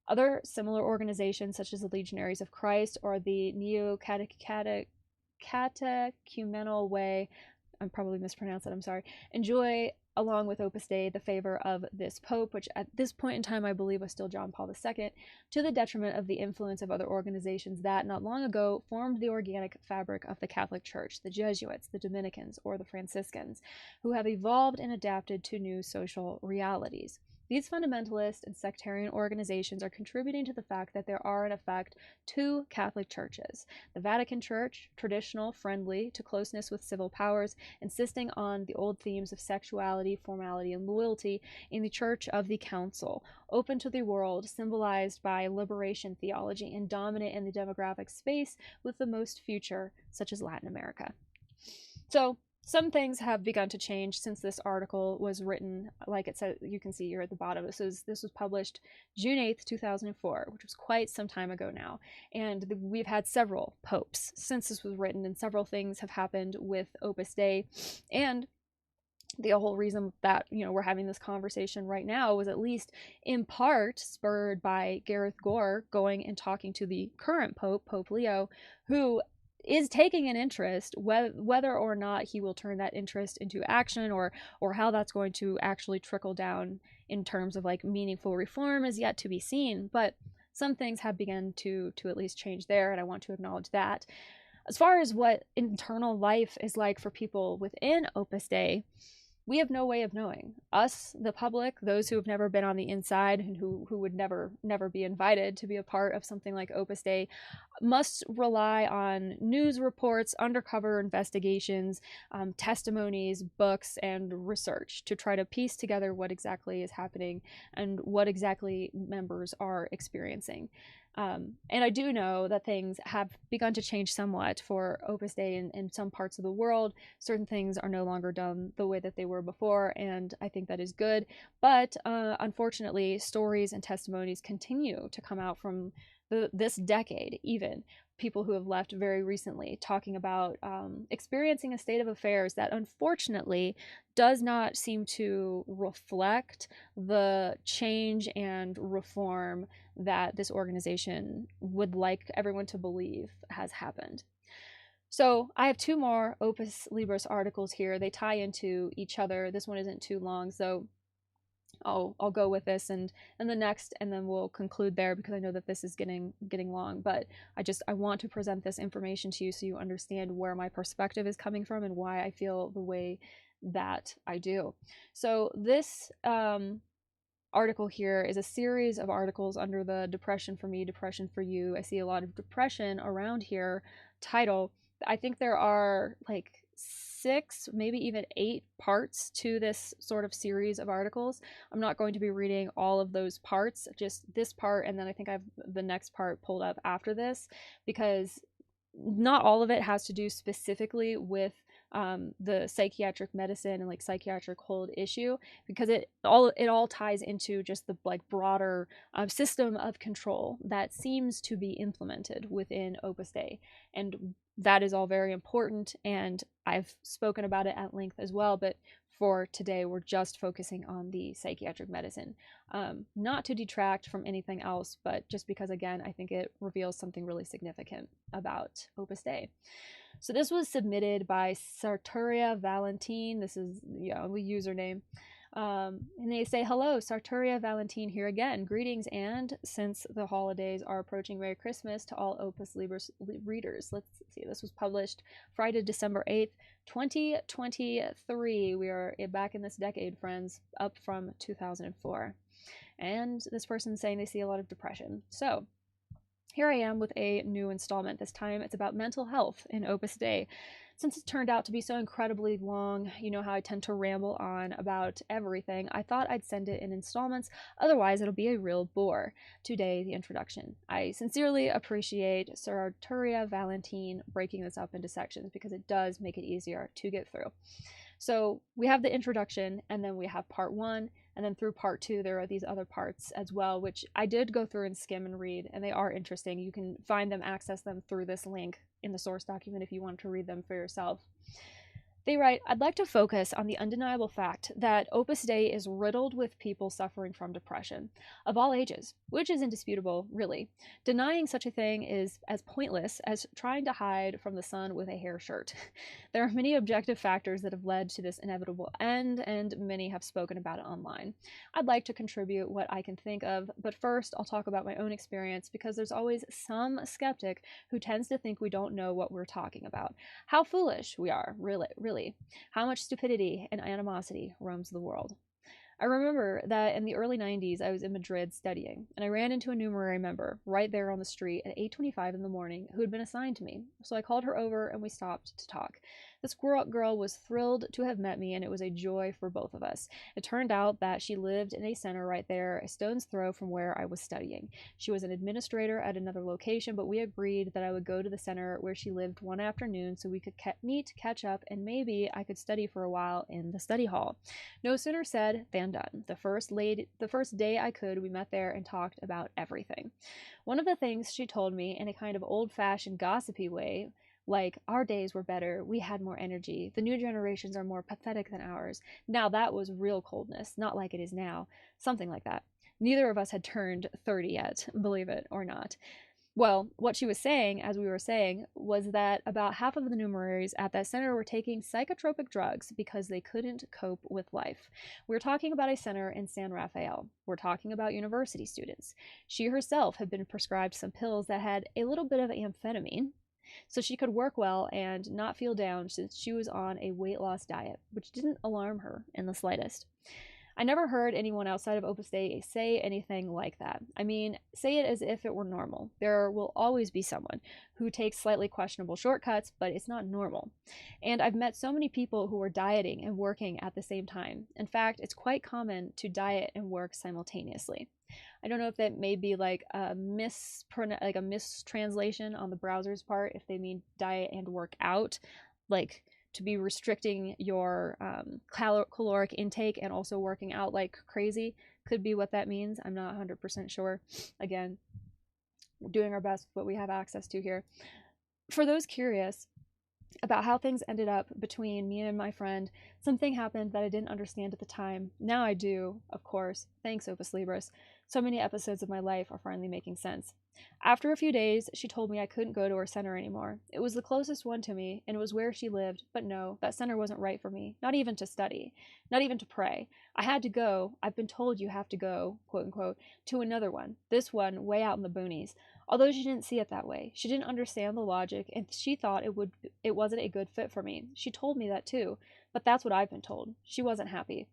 Other similar organizations, such as the Legionaries of Christ or the Catechumenal Way, I'm probably mispronounced that, I'm sorry, enjoy, along with Opus Dei, the favor of this Pope, which at this point in time I believe was still John Paul II, to the detriment of the influence of other organizations that not long ago formed the organic fabric of the Catholic Church, the Jesuits, the Dominicans, or the Franciscans, who have evolved and adapted to new social realities. These fundamentalist and sectarian organizations are contributing to the fact that there are, in effect, two Catholic churches. The Vatican Church, traditional, friendly to closeness with civil powers, insisting on the old themes of sexuality, formality, and loyalty, in the Church of the Council, open to the world, symbolized by liberation theology, and dominant in the demographic space with the most future, such as Latin America. So, some things have begun to change since this article was written. Like it said, you can see here at the bottom, this was published June 8th, 2004, which was quite some time ago now. And we've had several popes since this was written, and several things have happened with Opus Dei. And the whole reason that, we're having this conversation right now was at least in part spurred by Gareth Gore going and talking to the current Pope, Pope Leo, who is taking an interest, whether or not he will turn that interest into action or how that's going to actually trickle down in terms of like meaningful reform is yet to be seen. But some things have begun to at least change there, and I want to acknowledge that. As far as what internal life is like for people within Opus Dei, we have no way of knowing. Us, the public, those who have never been on the inside and who would never be invited to be a part of something like Opus Dei, must rely on news reports, undercover investigations, testimonies, books, and research to try to piece together what exactly is happening and what exactly members are experiencing. And I do know that things have begun to change somewhat for Opus Dei in some parts of the world. Certain things are no longer done the way that they were before, and I think that is good. But unfortunately, stories and testimonies continue to come out from this decade, even people who have left very recently, talking about experiencing a state of affairs that unfortunately does not seem to reflect the change and reform that this organization would like everyone to believe has happened. So I have two more Opus Libris articles here. They tie into each other. This one isn't too long, so I'll go with this and the next, and then we'll conclude there because I know that this is getting long. But I want to present this information to you so you understand where my perspective is coming from and why I feel the way that I do. So this article here is a series of articles under the Depression for Me, Depression for You. I see a lot of depression around here title. I think there are like 6, maybe even 8 parts to this sort of series of articles. I'm not going to be reading all of those parts, just this part, and then I think I have the next part pulled up after this, because not all of it has to do specifically with the psychiatric medicine and like psychiatric hold issue, because it all ties into just the like broader system of control that seems to be implemented within Opus Dei, and that is all very important, and I've spoken about it at length as well. But for today, we're just focusing on the psychiatric medicine. Not to detract from anything else, but just because, again, I think it reveals something really significant about Opus Dei. So this was submitted by Sartoria Valentine. This is the username. And they say, hello, Sartoria Valentine here again. Greetings, and since the holidays are approaching, Merry Christmas to all Opus Libris readers. Let's see, this was published Friday, December 8th, 2023. We are back in this decade, friends, up from 2004. And this person's saying they see a lot of depression. So here I am with a new installment. This time it's about mental health in Opus Dei. Since it turned out to be so incredibly long, you know how I tend to ramble on about everything, I thought I'd send it in installments, otherwise it'll be a real bore. Today, the introduction. I sincerely appreciate Sir Arturia Valentine breaking this up into sections because it does make it easier to get through. So we have the introduction, and then we have part 1, and then through part 2 there are these other parts as well, which I did go through and skim and read, and they are interesting. You can find them, access them through this link in the source document if you want to read them for yourself. They write, I'd like to focus on the undeniable fact that Opus Dei is riddled with people suffering from depression, of all ages, which is indisputable, really. Denying such a thing is as pointless as trying to hide from the sun with a hair shirt. There are many objective factors that have led to this inevitable end, and many have spoken about it online. I'd like to contribute what I can think of, but first I'll talk about my own experience, because there's always some skeptic who tends to think we don't know what we're talking about. How foolish we are, really. How much stupidity and animosity roams the world. I remember that in the early 90s, I was in Madrid studying, and I ran into a numerary member right there on the street at 8:25 in the morning who had been assigned to me. So I called her over and we stopped to talk. This girl was thrilled to have met me, and it was a joy for both of us. It turned out that she lived in a center right there, a stone's throw from where I was studying. She was an administrator at another location, but we agreed that I would go to the center where she lived one afternoon so we could meet, catch up, and maybe I could study for a while in the study hall. No sooner said than done. The first day I could, we met there and talked about everything. One of the things she told me in a kind of old-fashioned gossipy way, like, our days were better, we had more energy, the new generations are more pathetic than ours. Now that was real coldness, not like it is now. Something like that. Neither of us had turned 30 yet, believe it or not. Well, what she was saying, as we were saying, was that about half of the numeraries at that center were taking psychotropic drugs because they couldn't cope with life. We're talking about a center in San Rafael. We're talking about university students. She herself had been prescribed some pills that had a little bit of amphetamine, so she could work well and not feel down since she was on a weight loss diet, which didn't alarm her in the slightest. I never heard anyone outside of Opus Dei say anything like that. I mean, say it as if it were normal. There will always be someone who takes slightly questionable shortcuts, but it's not normal. And I've met so many people who are dieting and working at the same time. In fact, it's quite common to diet and work simultaneously. I don't know if that may be like a mistranslation on the browser's part, if they mean diet and work out, like to be restricting your caloric intake and also working out like crazy could be what that means. I'm not 100% sure. Again, we're doing our best with what we have access to here. For those curious about how things ended up between me and my friend, something happened that I didn't understand at the time. Now I do, of course. Thanks, Opus Libris. So many episodes of my life are finally making sense. After a few days, she told me I couldn't go to her center anymore. It was the closest one to me, and it was where she lived, but no, that center wasn't right for me, not even to study, not even to pray. I had to go, I've been told you have to go, quote unquote, to another one, this one way out in the boonies. Although she didn't see it that way. She didn't understand the logic, and she thought it wasn't a good fit for me. She told me that too, but that's what I've been told. She wasn't happy.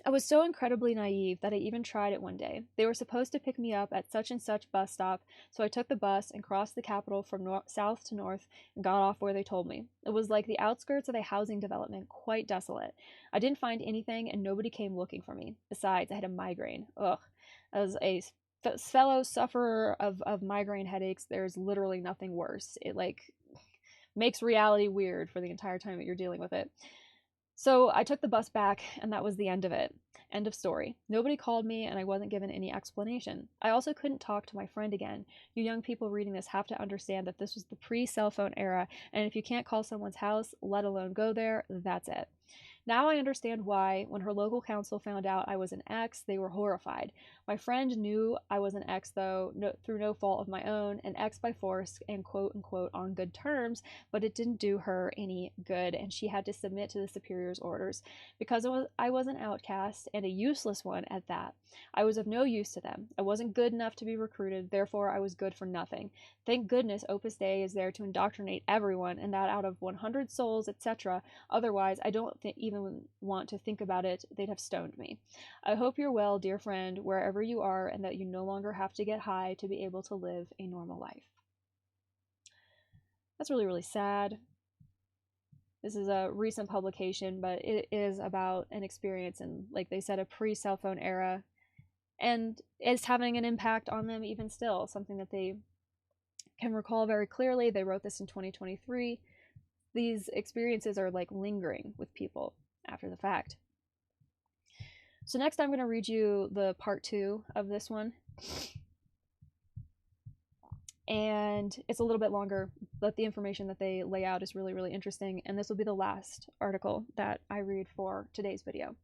I was so incredibly naive that I even tried it one day. They were supposed to pick me up at such and such bus stop, so I took the bus and crossed the capital from south to north and got off where they told me. It was like the outskirts of a housing development, quite desolate. I didn't find anything, and nobody came looking for me. Besides, I had a migraine. Ugh. As a fellow sufferer of migraine headaches, there's literally nothing worse. It makes reality weird for the entire time that you're dealing with it. So I took the bus back, and that was the end of it. End of story. Nobody called me, and I wasn't given any explanation. I also couldn't talk to my friend again. You young people reading this have to understand that this was the pre-cell phone era, and if you can't call someone's house, let alone go there, that's it. Now I understand why, when her local council found out I was an ex, they were horrified. My friend knew I was an ex, though, through no fault of my own, an ex by force and quote unquote on good terms, but it didn't do her any good, and she had to submit to the superior's orders. Because I was an outcast, and a useless one at that. I was of no use to them. I wasn't good enough to be recruited, therefore I was good for nothing. Thank goodness Opus Dei is there to indoctrinate everyone, and that out of 100 souls, etc. Otherwise, I don't even want to think about it. They'd have stoned me. I hope you're well, dear friend, wherever you are, and that you no longer have to get high to be able to live a normal life. That's really, really sad. This is a recent publication, but it is about an experience in, like they said, a pre-cell phone era, and it's having an impact on them even still, something that they can recall very clearly. They wrote this in 2023. These experiences are like lingering with people after the fact. So next I'm going to read you the part 2 of this one. And it's a little bit longer, but the information that they lay out is really, really interesting. And this will be the last article that I read for today's video.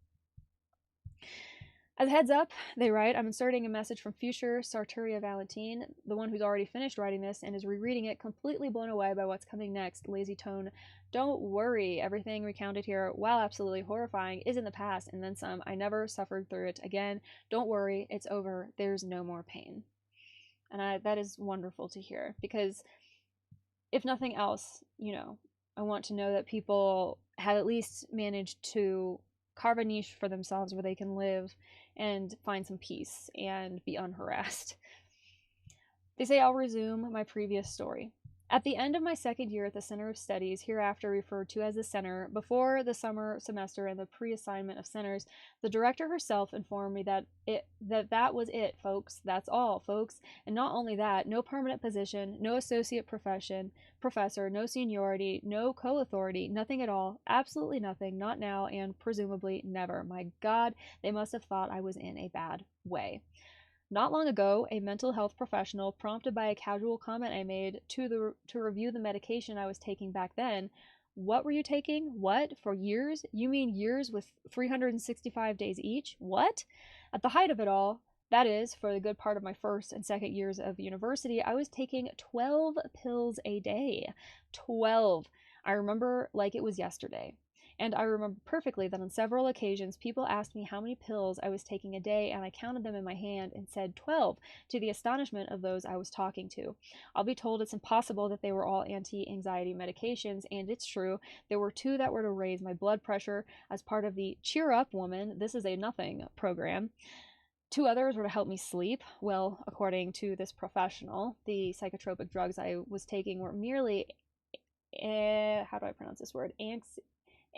As a heads up, they write, I'm inserting a message from future Sartoria Valentine, the one who's already finished writing this and is rereading it, completely blown away by what's coming next. Lazy tone. Don't worry, everything recounted here, while absolutely horrifying, is in the past and then some. I never suffered through it again. Don't worry, it's over. There's no more pain. And that is wonderful to hear, because if nothing else, I want to know that people have at least managed to carve a niche for themselves where they can live and find some peace and be unharassed. They say I'll resume my previous story. At the end of my second year at the Center of Studies, hereafter referred to as the Center, before the summer semester and the pre-assignment of centers, the director herself informed me that was it, folks. That's all, folks. And not only that, no permanent position, no associate professor, no seniority, no co-authority, nothing at all, absolutely nothing, not now, and presumably never. My God, they must have thought I was in a bad way. Not long ago, a mental health professional, prompted by a casual comment I made to review the medication I was taking back then. What were you taking? What? For years? You mean years with 365 days each? What? At the height of it all, that is, for the good part of my first and second years of university, I was taking 12 pills a day. 12. I remember like it was yesterday. And I remember perfectly that on several occasions people asked me how many pills I was taking a day, and I counted them in my hand and said 12, to the astonishment of those I was talking to. I'll be told it's impossible that they were all anti-anxiety medications, and it's true. There were 2 that were to raise my blood pressure as part of the Cheer Up Woman, this is a nothing program. 2 others were to help me sleep. Well, according to this professional, the psychotropic drugs I was taking were merely, how do I pronounce this word?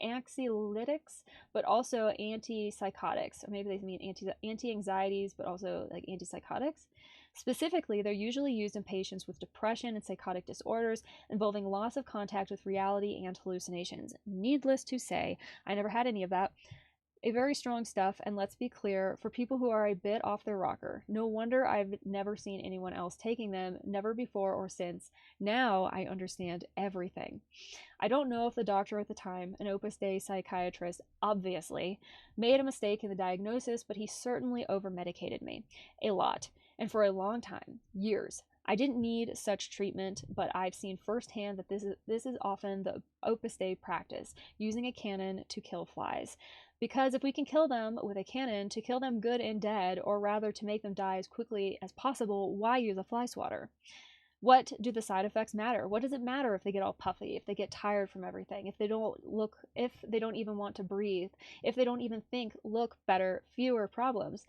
Anxiolytics, but also antipsychotics. Or maybe they mean anti-anxieties, but also like antipsychotics. Specifically, they're usually used in patients with depression and psychotic disorders involving loss of contact with reality and hallucinations. Needless to say, I never had any of that. A very strong stuff, and let's be clear, for people who are a bit off their rocker. No wonder I've never seen anyone else taking them, never before or since. Now I understand everything. I don't know if the doctor at the time, an Opus Dei psychiatrist, obviously, made a mistake in the diagnosis, but he certainly over-medicated me. A lot. And for a long time. Years. I didn't need such treatment, but I've seen firsthand that this is often the Opus Dei practice, using a cannon to kill flies. Because if we can kill them with a cannon, to kill them good and dead, or rather to make them die as quickly as possible, why use a fly swatter? What do the side effects matter? What does it matter if they get all puffy, if they get tired from everything, if they don't even want to breathe, if they don't even think, look better, fewer problems?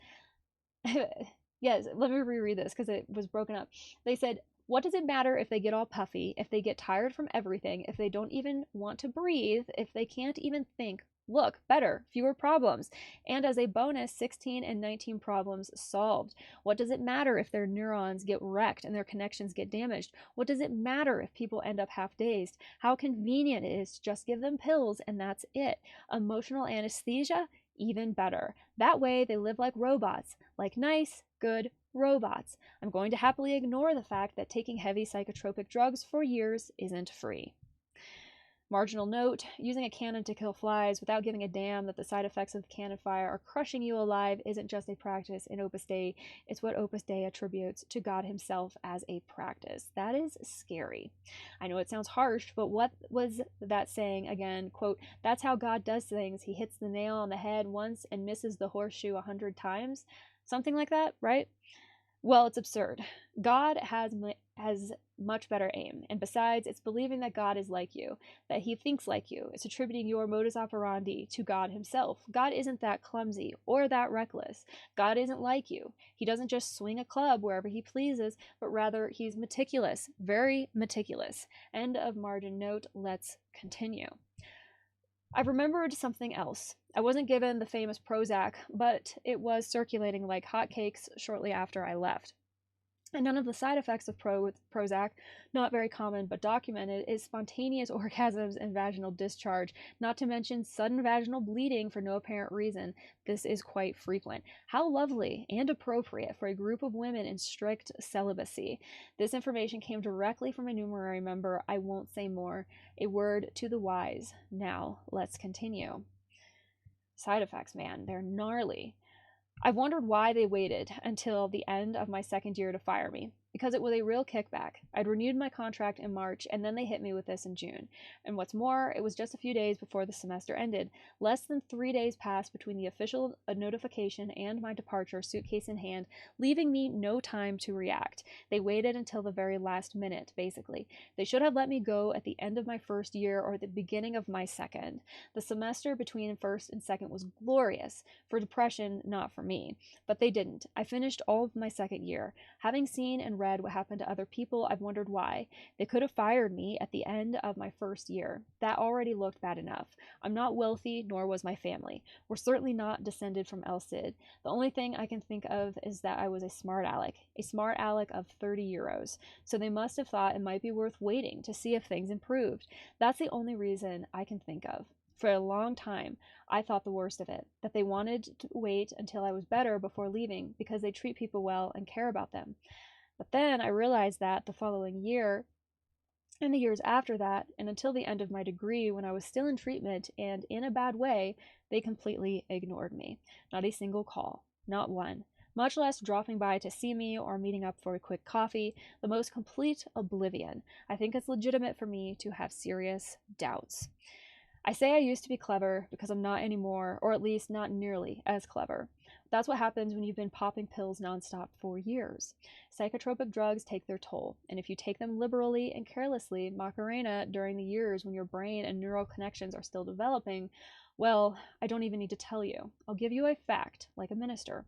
Yes, let me reread this because it was broken up. They said, what does it matter if they get all puffy, if they get tired from everything, if they don't even want to breathe, if they can't even think, look better, fewer problems, and as a bonus, 16 and 19 problems solved? What does it matter if their neurons get wrecked and their connections get damaged? What does it matter if people end up half-dazed? How convenient it is to just give them pills and that's it. Emotional anesthesia? Even better. That way they live like robots, like nice, good robots. I'm going to happily ignore the fact that taking heavy psychotropic drugs for years isn't free. Marginal note, using a cannon to kill flies without giving a damn that the side effects of the cannon fire are crushing you alive isn't just a practice in Opus Dei, it's what Opus Dei attributes to God himself as a practice. That is scary. I know it sounds harsh, but what was that saying again? Quote, that's how God does things. He hits the nail on the head once and misses the horseshoe 100 times. Something like that, right? Well, it's absurd. God has much better aim. And besides, it's believing that God is like you, that he thinks like you. It's attributing your modus operandi to God himself. God isn't that clumsy or that reckless. God isn't like you. He doesn't just swing a club wherever he pleases, but rather he's meticulous, very meticulous. End of margin note. Let's continue. I remembered something else. I wasn't given the famous Prozac, but it was circulating like hotcakes shortly after I left. And none of the side effects of Prozac, not very common but documented, is spontaneous orgasms and vaginal discharge, not to mention sudden vaginal bleeding for no apparent reason. This is quite frequent. How lovely and appropriate for a group of women in strict celibacy. This information came directly from a numerary member. I won't say more. A word to the wise. Now, let's continue. Side effects, man, they're gnarly. I've wondered why they waited until the end of my second year to fire me, because it was a real kickback. I'd renewed my contract in March, and then they hit me with this in June. And what's more, it was just a few days before the semester ended. Less than 3 days passed between the official notification and my departure, suitcase in hand, leaving me no time to react. They waited until the very last minute, basically. They should have let me go at the end of my first year or at the beginning of my second. The semester between first and second was glorious. For depression, not for me. But they didn't. I finished all of my second year. Having seen and read what happened to other people, I've wondered why. They could have fired me at the end of my first year. That already looked bad enough. I'm not wealthy, nor was my family. We're certainly not descended from El Cid. The only thing I can think of is that I was a smart aleck of 30 euros. So they must have thought it might be worth waiting to see if things improved. That's the only reason I can think of. For a long time, I thought the worst of it, that they wanted to wait until I was better before leaving because they treat people well and care about them. But then I realized that the following year, and the years after that, and until the end of my degree when I was still in treatment and in a bad way, they completely ignored me. Not a single call, not one. Much less dropping by to see me or meeting up for a quick coffee, the most complete oblivion. I think it's legitimate for me to have serious doubts. I say I used to be clever because I'm not anymore, or at least not nearly as clever. That's what happens when you've been popping pills nonstop for years. Psychotropic drugs take their toll, and if you take them liberally and carelessly, Macarena, during the years when your brain and neural connections are still developing, well, I don't even need to tell you. I'll give you a fact, like a minister.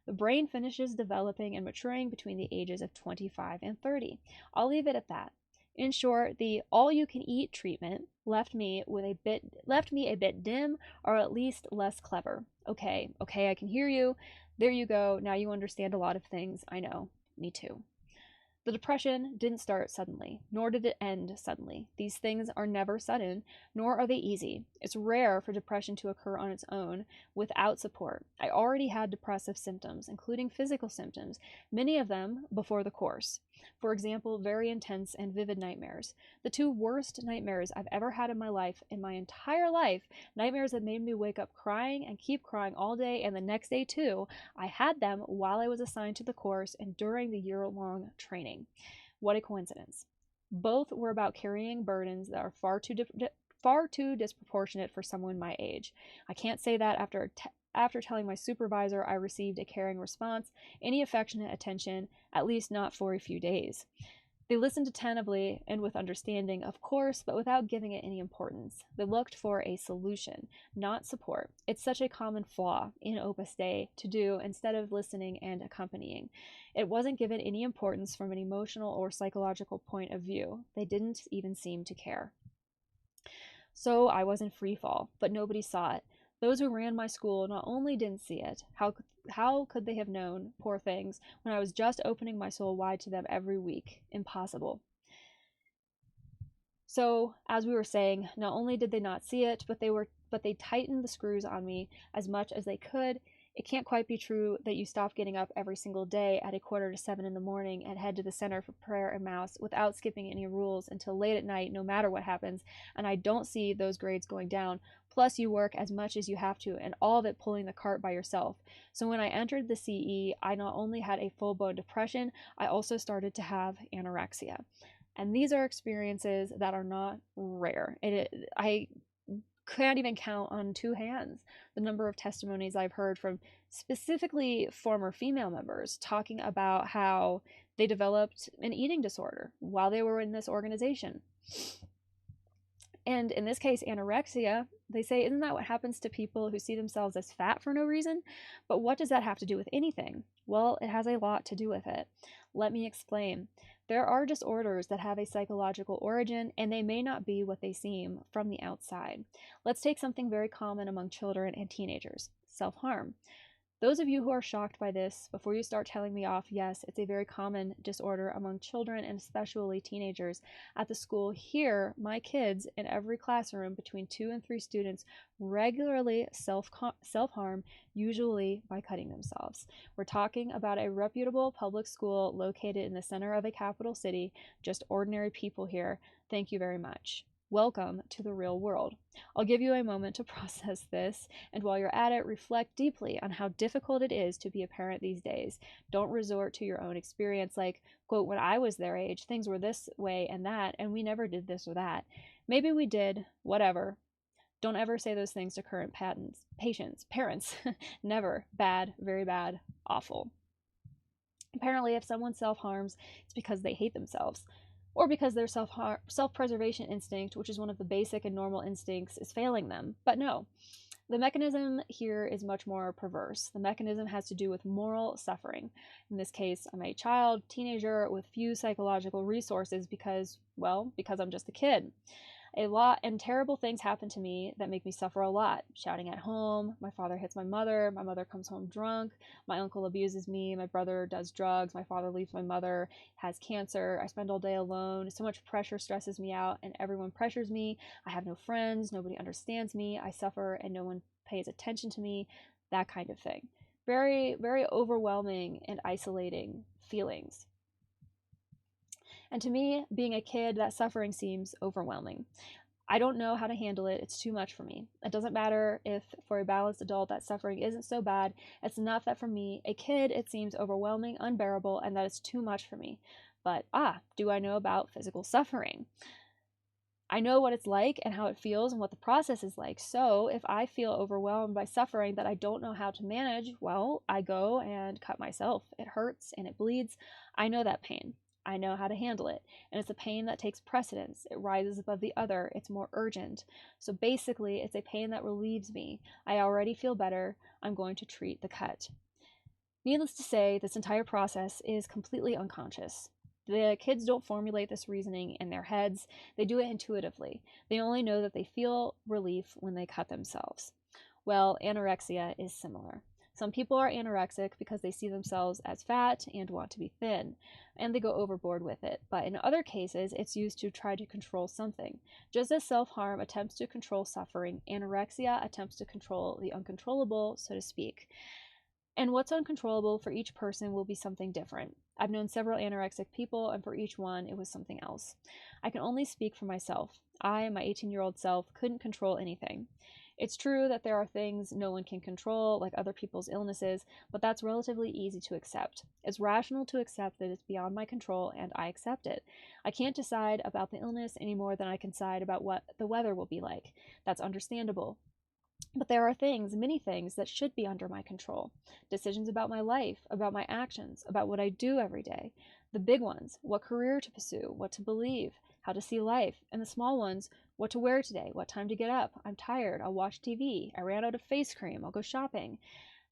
The brain finishes developing and maturing between the ages of 25 and 30. I'll leave it at that. In short, the all-you-can-eat treatment left me a bit dim, or at least less clever. Okay, I can hear you. There you go. Now you understand a lot of things. I know. Me too. The depression didn't start suddenly, nor did it end suddenly. These things are never sudden, nor are they easy. It's rare for depression to occur on its own, without support. I already had depressive symptoms, including physical symptoms, many of them before the course. For example, very intense and vivid nightmares. The two worst nightmares I've ever had in my entire life, nightmares that made me wake up crying and keep crying all day and the next day too, I had them while I was assigned to the course and during the year-long training. What a coincidence. Both were about carrying burdens that are far too disproportionate for someone my age. I can't say that after telling my supervisor I received a caring response, any affectionate attention, at least not for a few days. They listened attentively and with understanding, of course, but without giving it any importance. They looked for a solution, not support. It's such a common flaw in Opus Dei to do instead of listening and accompanying. It wasn't given any importance from an emotional or psychological point of view. They didn't even seem to care. So I was in free fall, but nobody saw it. Those who ran my school not only didn't see it, how could they have known, poor things, when I was just opening my soul wide to them every week? Impossible. So, as we were saying, not only did they not see it, but they tightened the screws on me as much as they could, It can't quite be true that you stop getting up every single day at 6:45 in the morning and head to the center for prayer and mass without skipping any rules until late at night, no matter what happens, and I don't see those grades going down. Plus, you work as much as you have to, and all of it pulling the cart by yourself. So when I entered the CE, I not only had a full-blown depression, I also started to have anorexia. And these are experiences that are not rare. I can't even count on two hands the number of testimonies I've heard from specifically former female members talking about how they developed an eating disorder while they were in this organization. And in this case, anorexia, they say, isn't that what happens to people who see themselves as fat for no reason? But what does that have to do with anything? Well, it has a lot to do with it. Let me explain. There are disorders that have a psychological origin, and they may not be what they seem from the outside. Let's take something very common among children and teenagers, self-harm. Those of you who are shocked by this, before you start telling me off, yes, it's a very common disorder among children and especially teenagers. At the school here, my kids in every classroom, between 2 and 3 students, regularly self-harm, usually by cutting themselves. We're talking about a reputable public school located in the center of a capital city, just ordinary people here. Thank you very much. Welcome to the real world. I'll give you a moment to process this, and while you're at it, reflect deeply on how difficult it is to be a parent these days. Don't resort to your own experience like, quote, when I was their age, things were this way and that, and we never did this or that. Maybe we did, whatever. Don't ever say those things to current parents. Never. Bad, very bad, awful. Apparently, if someone self-harms, it's because they hate themselves, or because their self-preservation instinct, which is one of the basic and normal instincts, is failing them. But no, the mechanism here is much more perverse. The mechanism has to do with moral suffering. In this case, I'm a child, teenager with few psychological resources because I'm just a kid. A lot and terrible things happen to me that make me suffer a lot. Shouting at home, my father hits my mother comes home drunk, my uncle abuses me, my brother does drugs, my father leaves my mother, has cancer, I spend all day alone, so much pressure stresses me out, and everyone pressures me, I have no friends, nobody understands me, I suffer and no one pays attention to me, that kind of thing. Very, very overwhelming and isolating feelings. And to me, being a kid, that suffering seems overwhelming. I don't know how to handle it. It's too much for me. It doesn't matter if for a balanced adult that suffering isn't so bad. It's enough that for me, a kid, it seems overwhelming, unbearable, and that it's too much for me. But do I know about physical suffering? I know what it's like and how it feels and what the process is like. So if I feel overwhelmed by suffering that I don't know how to manage, well, I go and cut myself. It hurts and it bleeds. I know that pain. I know how to handle it. And it's a pain that takes precedence. It rises above the other. It's more urgent. So basically, it's a pain that relieves me. I already feel better. I'm going to treat the cut. Needless to say, this entire process is completely unconscious. The kids don't formulate this reasoning in their heads. They do it intuitively. They only know that they feel relief when they cut themselves. Well, anorexia is similar. Some people are anorexic because they see themselves as fat and want to be thin, and they go overboard with it. But in other cases, it's used to try to control something. Just as self-harm attempts to control suffering, anorexia attempts to control the uncontrollable, so to speak. And what's uncontrollable for each person will be something different. I've known several anorexic people, and for each one, it was something else. I can only speak for myself. I, my 18-year-old self, couldn't control anything. It's true that there are things no one can control, like other people's illnesses, but that's relatively easy to accept. It's rational to accept that it's beyond my control, and I accept it. I can't decide about the illness any more than I can decide about what the weather will be like. That's understandable. But there are things, many things, that should be under my control. Decisions about my life, about my actions, about what I do every day. The big ones, what career to pursue, what to believe, how to see life. And the small ones, what to wear today, what time to get up. I'm tired, I'll watch TV. I ran out of face cream, I'll go shopping.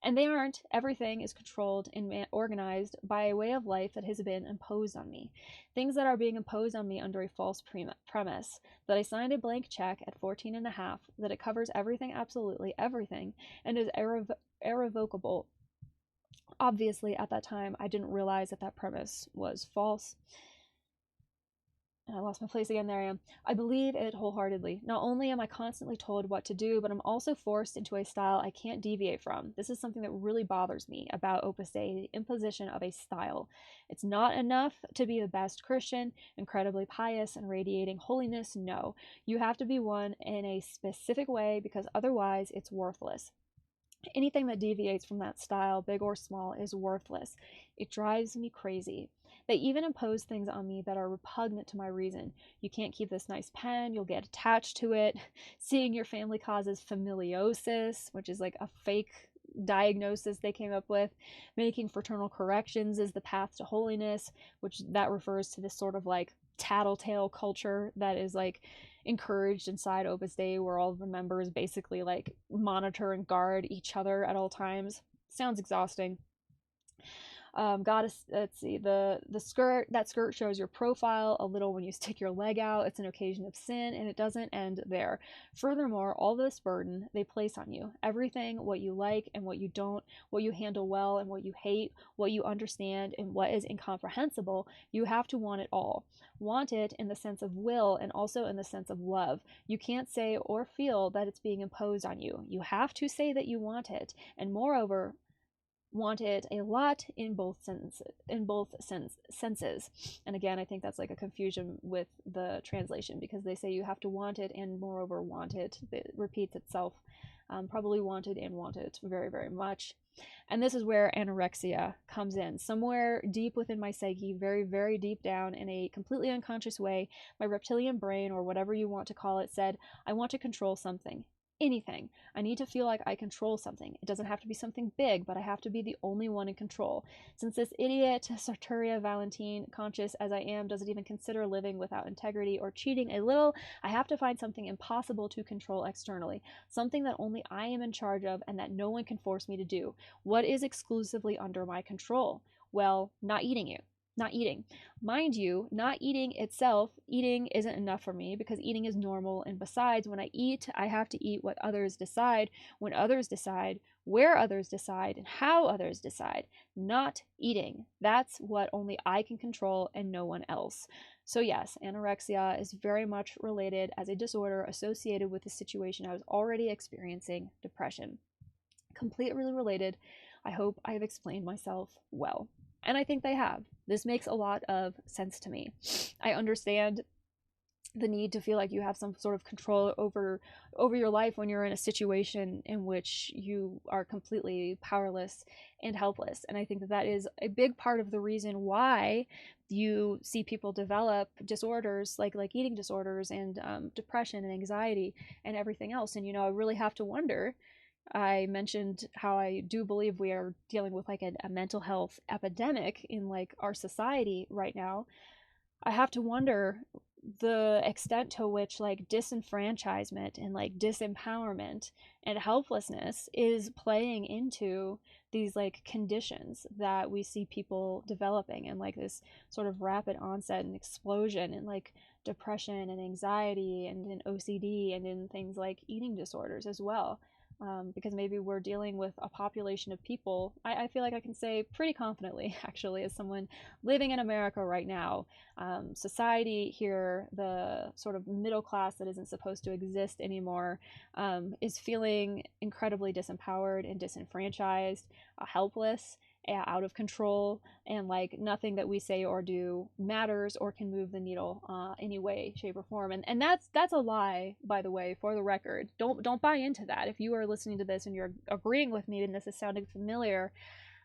And they aren't. Everything is controlled and organized by a way of life that has been imposed on me. Things that are being imposed on me under a false premise, that I signed a blank check at 14 and a half, that it covers everything, absolutely everything, and is irrevocable. Obviously, at that time, I didn't realize that that premise was false. I lost my place again. There I am. I believe it wholeheartedly. Not only am I constantly told what to do, but I'm also forced into a style I can't deviate from. This is something that really bothers me about Opus Dei, the imposition of a style. It's not enough to be the best Christian, incredibly pious and radiating holiness. No, you have to be one in a specific way because otherwise it's worthless. Anything that deviates from that style, big or small, is worthless. It drives me crazy. They even impose things on me that are repugnant to my reason. You can't keep this nice pen, you'll get attached to it. Seeing your family causes familiosis, which is like a fake diagnosis they came up with. Making fraternal corrections is the path to holiness, which that refers to this sort of like tattletale culture that is like encouraged inside Opus Dei, where all of the members basically like monitor and guard each other at all times. Sounds exhausting. Goddess, let's see, the skirt, that skirt shows your profile a little when you stick your leg out. It's an occasion of sin, and it doesn't end there. Furthermore, all this burden they place on you, everything, what you like and what you don't, what you handle well and what you hate, what you understand and what is incomprehensible, you have to want it all. Want it in the sense of will and also in the sense of love. You can't say or feel that it's being imposed on you. You have to say that you want it, and moreover, want it a lot in both senses. And again, I think that's like a confusion with the translation, because they say you have to want it and moreover want it. It repeats itself. Probably wanted and want it very, very much. And this is where anorexia comes in. Somewhere deep within my psyche, very, very deep down, in a completely unconscious way, my reptilian brain, or whatever you want to call it, said, I want to control something. Anything. I need to feel like I control something. It doesn't have to be something big, but I have to be the only one in control. Since this idiot, Sartoria Valentine, conscious as I am, doesn't even consider living without integrity or cheating a little, I have to find something impossible to control externally. Something that only I am in charge of and that no one can force me to do. What is exclusively under my control? Well, not eating. Mind you, not eating itself, eating isn't enough for me because eating is normal. And besides, when I eat, I have to eat what others decide, when others decide, where others decide, and how others decide. Not eating. That's what only I can control and no one else. So yes, anorexia is very much related as a disorder associated with the situation I was already experiencing, depression. Completely related. I hope I have explained myself well. And I think they have. This makes a lot of sense to me. I understand the need to feel like you have some sort of control over your life when you're in a situation in which you are completely powerless and helpless. And I think that that is a big part of the reason why you see people develop disorders like eating disorders and depression and anxiety and everything else. And I really have to wonder. I mentioned how I do believe we are dealing with like a mental health epidemic in like our society right now. I have to wonder the extent to which like disenfranchisement and like disempowerment and helplessness is playing into these like conditions that we see people developing, and like this sort of rapid onset and explosion in like depression and anxiety and in OCD and in things like eating disorders as well. Because maybe we're dealing with a population of people, I feel like I can say pretty confidently, actually, as someone living in America right now, society here, the sort of middle class that isn't supposed to exist anymore, is feeling incredibly disempowered and disenfranchised, helpless, out of control, and like nothing that we say or do matters or can move the needle any way, shape, or form. And that's a lie, by the way, for the record. Don't buy into that. If you are listening to this and you're agreeing with me and this is sounding familiar,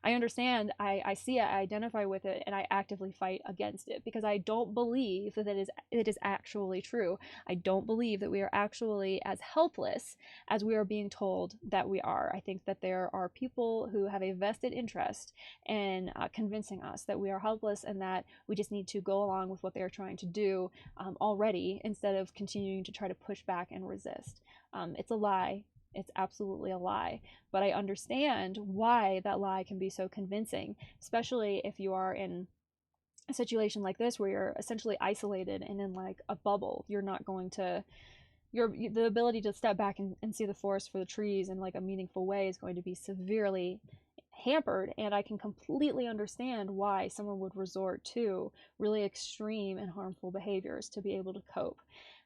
I understand, I see it, I identify with it, and I actively fight against it because I don't believe that it is actually true. I don't believe that we are actually as helpless as we are being told that we are. I think that there are people who have a vested interest in convincing us that we are helpless and that we just need to go along with what they are trying to do already, instead of continuing to try to push back and resist. It's a lie. It's absolutely a lie. But I understand why that lie can be so convincing, especially if you are in a situation like this where you're essentially isolated and in like a bubble. You're not going to, the ability to step back and see the forest for the trees in like a meaningful way is going to be severely hampered, and I can completely understand why someone would resort to really extreme and harmful behaviors to be able to cope.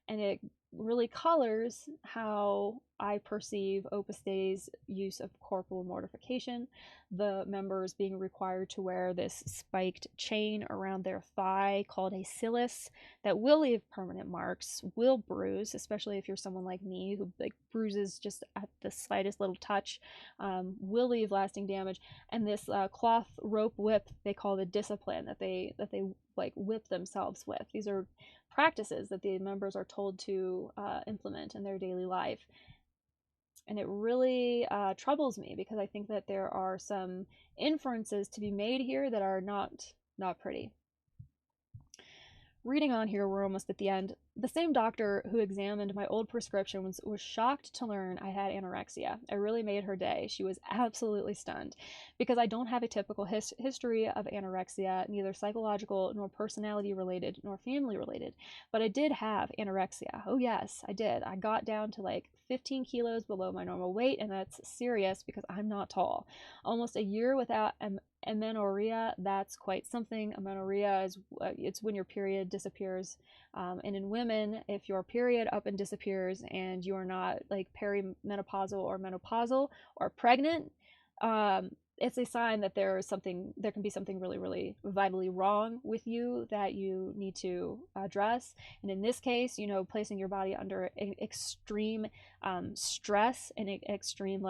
And it really colors how I perceive Opus Dei's use of corporal mortification, the members being required to wear this spiked chain around their thigh called a cilice that will leave permanent marks, will bruise, especially if you're someone like me who like bruises just at the slightest little touch, will leave lasting damage. And this cloth rope whip they call the discipline that they like whip themselves with. These are practices that the members are told to implement in their daily life. And it really troubles me because I think that there are some inferences to be made here that are not pretty. Reading on here, we're almost at the end. The same doctor who examined my old prescription was shocked to learn I had anorexia. I really made her day. She was absolutely stunned because I don't have a typical history of anorexia, neither psychological nor personality related nor family related. But I did have anorexia. Oh yes, I did. I got down to like 15 kilos below my normal weight, and that's serious because I'm not tall. Almost a year without amenorrhea, that's quite something. Amenorrhea is it's when your period disappears, and in women, if your period up and disappears and you are not like perimenopausal or menopausal or pregnant, it's a sign that there can be something really, really vitally wrong with you that you need to address. And in this case, placing your body under extreme stress and extreme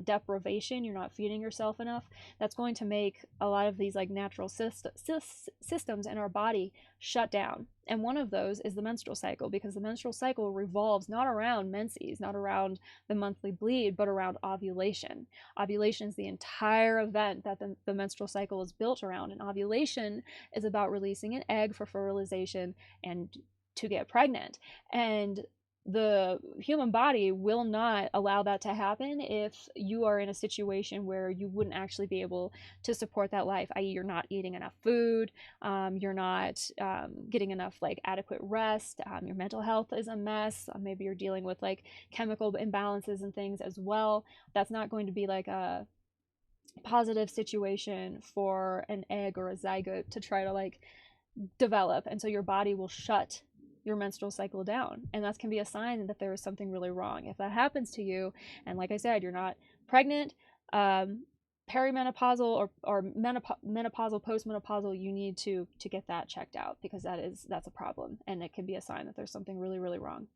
deprivation, you're not feeding yourself enough, that's going to make a lot of these like natural systems in our body shut down. And one of those is the menstrual cycle, because the menstrual cycle revolves not around menses, not around the monthly bleed, but around ovulation. Ovulation is the entire event that the menstrual cycle is built around. And ovulation is about releasing an egg for fertilization and to get pregnant. And the human body will not allow that to happen if you are in a situation where you wouldn't actually be able to support that life, i.e. you're not eating enough food, you're not getting enough like adequate rest, your mental health is a mess, maybe you're dealing with like chemical imbalances and things as well. That's not going to be like a positive situation for an egg or a zygote to try to like develop, and so your body will shut your menstrual cycle down, and that can be a sign that there is something really wrong. If that happens to you, and like I said, you're not pregnant, perimenopausal or menopausal, postmenopausal, you need to get that checked out, because that's a problem, and it can be a sign that there's something really, really wrong.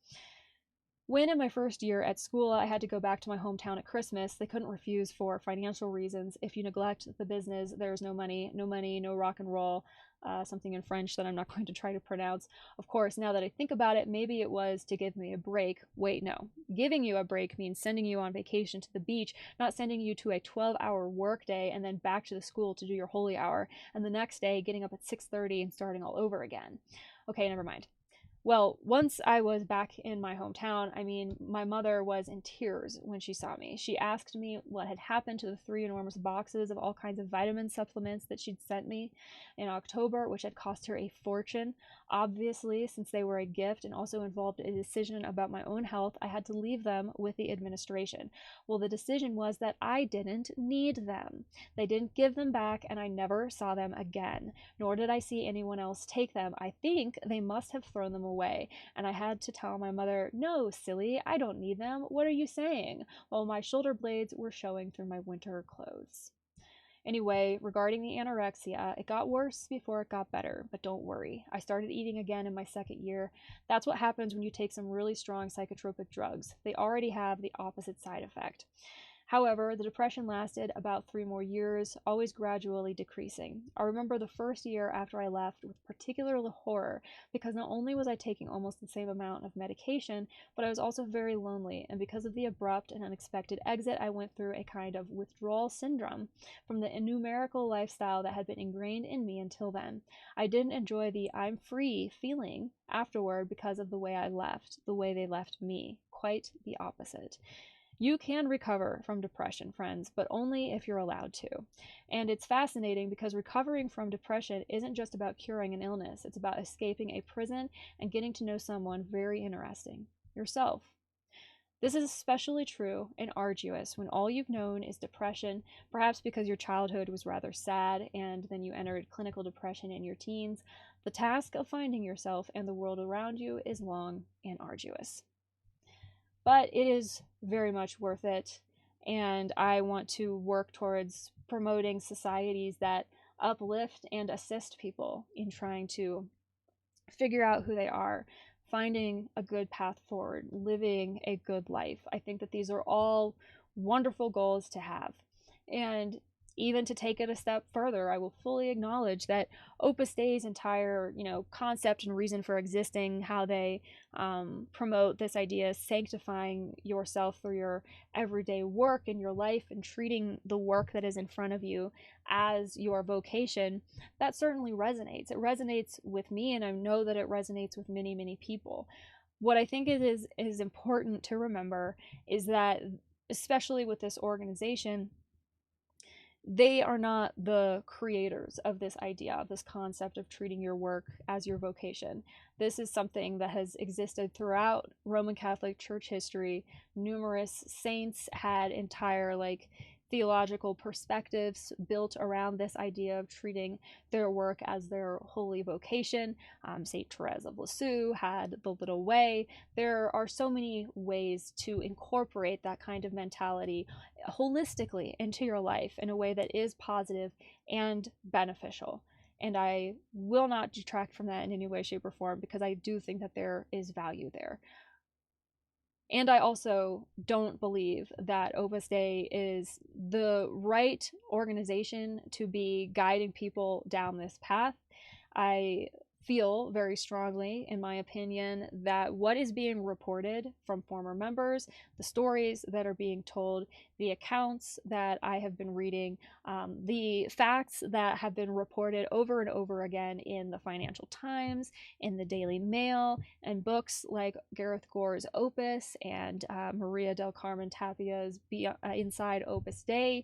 When in my first year at school, I had to go back to my hometown at Christmas, they couldn't refuse for financial reasons. If you neglect the business, there's no money, no rock and roll, something in French that I'm not going to try to pronounce. Of course, now that I think about it, maybe it was to give me a break. Wait, no. Giving you a break means sending you on vacation to the beach, not sending you to a 12-hour work day and then back to the school to do your holy hour, and the next day getting up at 6:30 and starting all over again. Okay, never mind. Well, once I was back in my hometown, my mother was in tears when she saw me. She asked me what had happened to the 3 enormous boxes of all kinds of vitamin supplements that she'd sent me in October, which had cost her a fortune. Obviously, since they were a gift and also involved a decision about my own health, I had to leave them with the administration. Well, the decision was that I didn't need them. They didn't give them back, and I never saw them again, nor did I see anyone else take them. I think they must have thrown them away, and I had to tell my mother, "No, silly, I don't need them. What are you saying?" while my shoulder blades were showing through my winter clothes. Anyway, regarding the anorexia, it got worse before it got better, but don't worry. I started eating again in my second year. That's what happens when you take some really strong psychotropic drugs. They already have the opposite side effect. However, the depression lasted about 3 more years, always gradually decreasing. I remember the first year after I left with particular horror, because not only was I taking almost the same amount of medication, but I was also very lonely, and because of the abrupt and unexpected exit, I went through a kind of withdrawal syndrome from the numerical lifestyle that had been ingrained in me until then. I didn't enjoy the "I'm free" feeling afterward because of the way I left, the way they left me. Quite the opposite. You can recover from depression, friends, but only if you're allowed to. And it's fascinating because recovering from depression isn't just about curing an illness. It's about escaping a prison and getting to know someone very interesting: yourself. This is especially true and arduous when all you've known is depression, perhaps because your childhood was rather sad and then you entered clinical depression in your teens. The task of finding yourself and the world around you is long and arduous. But it is very much worth it, and I want to work towards promoting societies that uplift and assist people in trying to figure out who they are, finding a good path forward, living a good life. I think that these are all wonderful goals to have. And even to take it a step further, I will fully acknowledge that Opus Dei's entire, concept and reason for existing, how they promote this idea of sanctifying yourself through your everyday work and your life and treating the work that is in front of you as your vocation, that certainly resonates. It resonates with me, and I know that it resonates with many, many people. What I think is important to remember is that, especially with this organization, they are not the creators of this idea, of this concept of treating your work as your vocation. This is something that has existed throughout Roman Catholic Church history. Numerous saints had entire theological perspectives built around this idea of treating their work as their holy vocation. Saint Therese of Lisieux had the Little Way. There are so many ways to incorporate that kind of mentality holistically into your life in a way that is positive and beneficial. And I will not detract from that in any way, shape, or form, because I do think that there is value there. And I also don't believe that Opus Dei is the right organization to be guiding people down this path. I feel very strongly, in my opinion, that what is being reported from former members, the stories that are being told, the accounts that I have been reading, the facts that have been reported over and over again in the Financial Times, in the Daily Mail, and books like Gareth Gore's Opus and Maria del Carmen Tapia's Inside Opus Dei,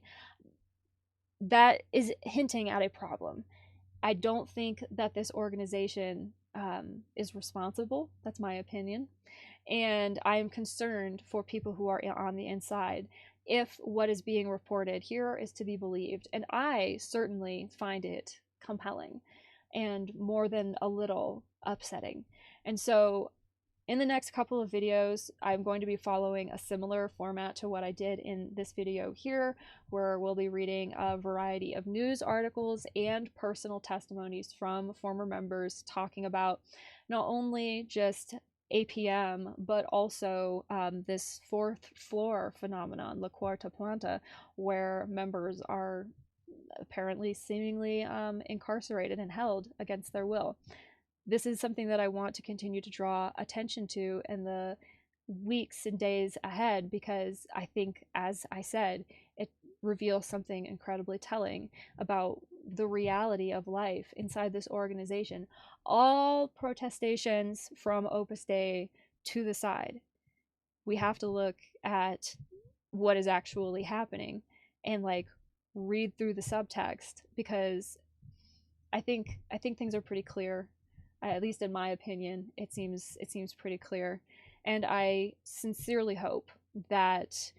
that is hinting at a problem. I don't think that this organization is responsible. That's my opinion. And I am concerned for people who are on the inside if what is being reported here is to be believed. And I certainly find it compelling and more than a little upsetting. And so in the next couple of videos, I'm going to be following a similar format to what I did in this video here, where we'll be reading a variety of news articles and personal testimonies from former members talking about not only just APM, but also this fourth floor phenomenon, La Cuarta Planta, where members are apparently seemingly incarcerated and held against their will. This is something that I want to continue to draw attention to in the weeks and days ahead, because I think, as I said, it reveals something incredibly telling about the reality of life inside this organization. All protestations from Opus Dei to the side, we have to look at what is actually happening and read through the subtext, because I think things are pretty clear. At least in my opinion, it seems pretty clear, and I sincerely hope that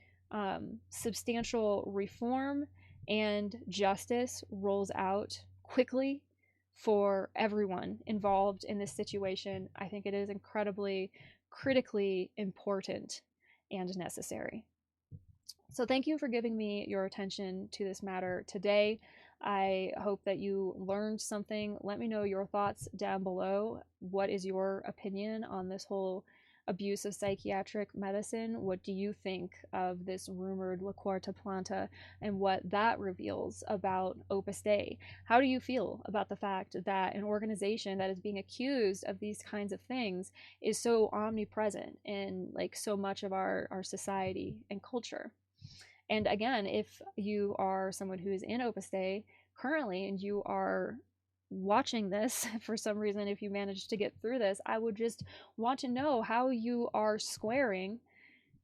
substantial reform and justice rolls out quickly for everyone involved in this situation. I think it is incredibly, critically important and necessary. So thank you for giving me your attention to this matter today. I hope that you learned something. Let me know your thoughts down below. What is your opinion on this whole abuse of psychiatric medicine? What do you think of this rumored La Cuarta Planta and what that reveals about Opus Dei? How do you feel about the fact that an organization that is being accused of these kinds of things is so omnipresent in so much of our society and culture? And again, if you are someone who is in Opus Dei currently and you are watching this for some reason, if you manage to get through this, I would just want to know how you are squaring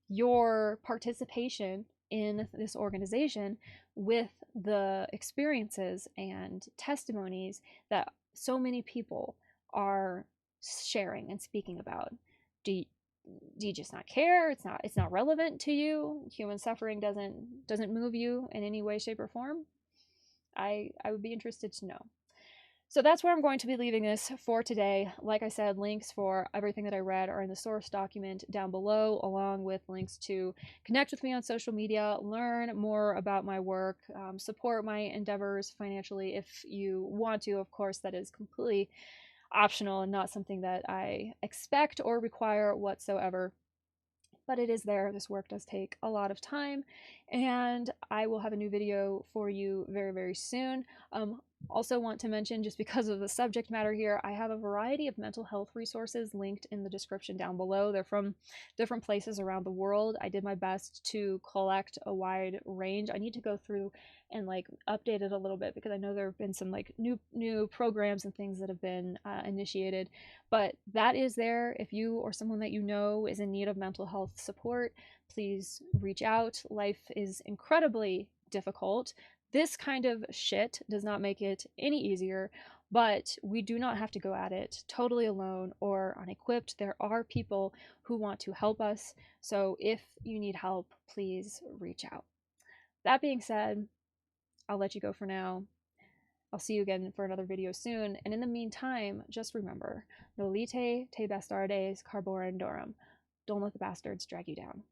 your participation in this organization with the experiences and testimonies that so many people are sharing and speaking about. Do you just not care? It's not relevant to you? Human suffering doesn't move you in any way, shape, or form? I would be interested to know. So that's where I'm going to be leaving this for today. Like I said, links for everything that I read are in the source document down below, along with links to connect with me on social media, learn more about my work, support my endeavors financially if you want to. Of course, that is completely optional and not something that I expect or require whatsoever. But it is there. This work does take a lot of time, and I will have a new video for you very, very soon. Also want to mention, just because of the subject matter here, I have a variety of mental health resources linked in the description down below. They're from different places around the world. I did my best to collect a wide range. I need to go through and like update it a little bit, because I know there have been some like new programs and things that have been initiated, but that is there. If you or someone that you know is in need of mental health support, please reach out. Life is incredibly difficult. This kind of shit does not make it any easier, but we do not have to go at it totally alone or unequipped. There are people who want to help us. So if you need help, please reach out. That being said, I'll let you go for now. I'll see you again for another video soon. And in the meantime, just remember, nolite te bastardes carborundorum. Don't let the bastards drag you down.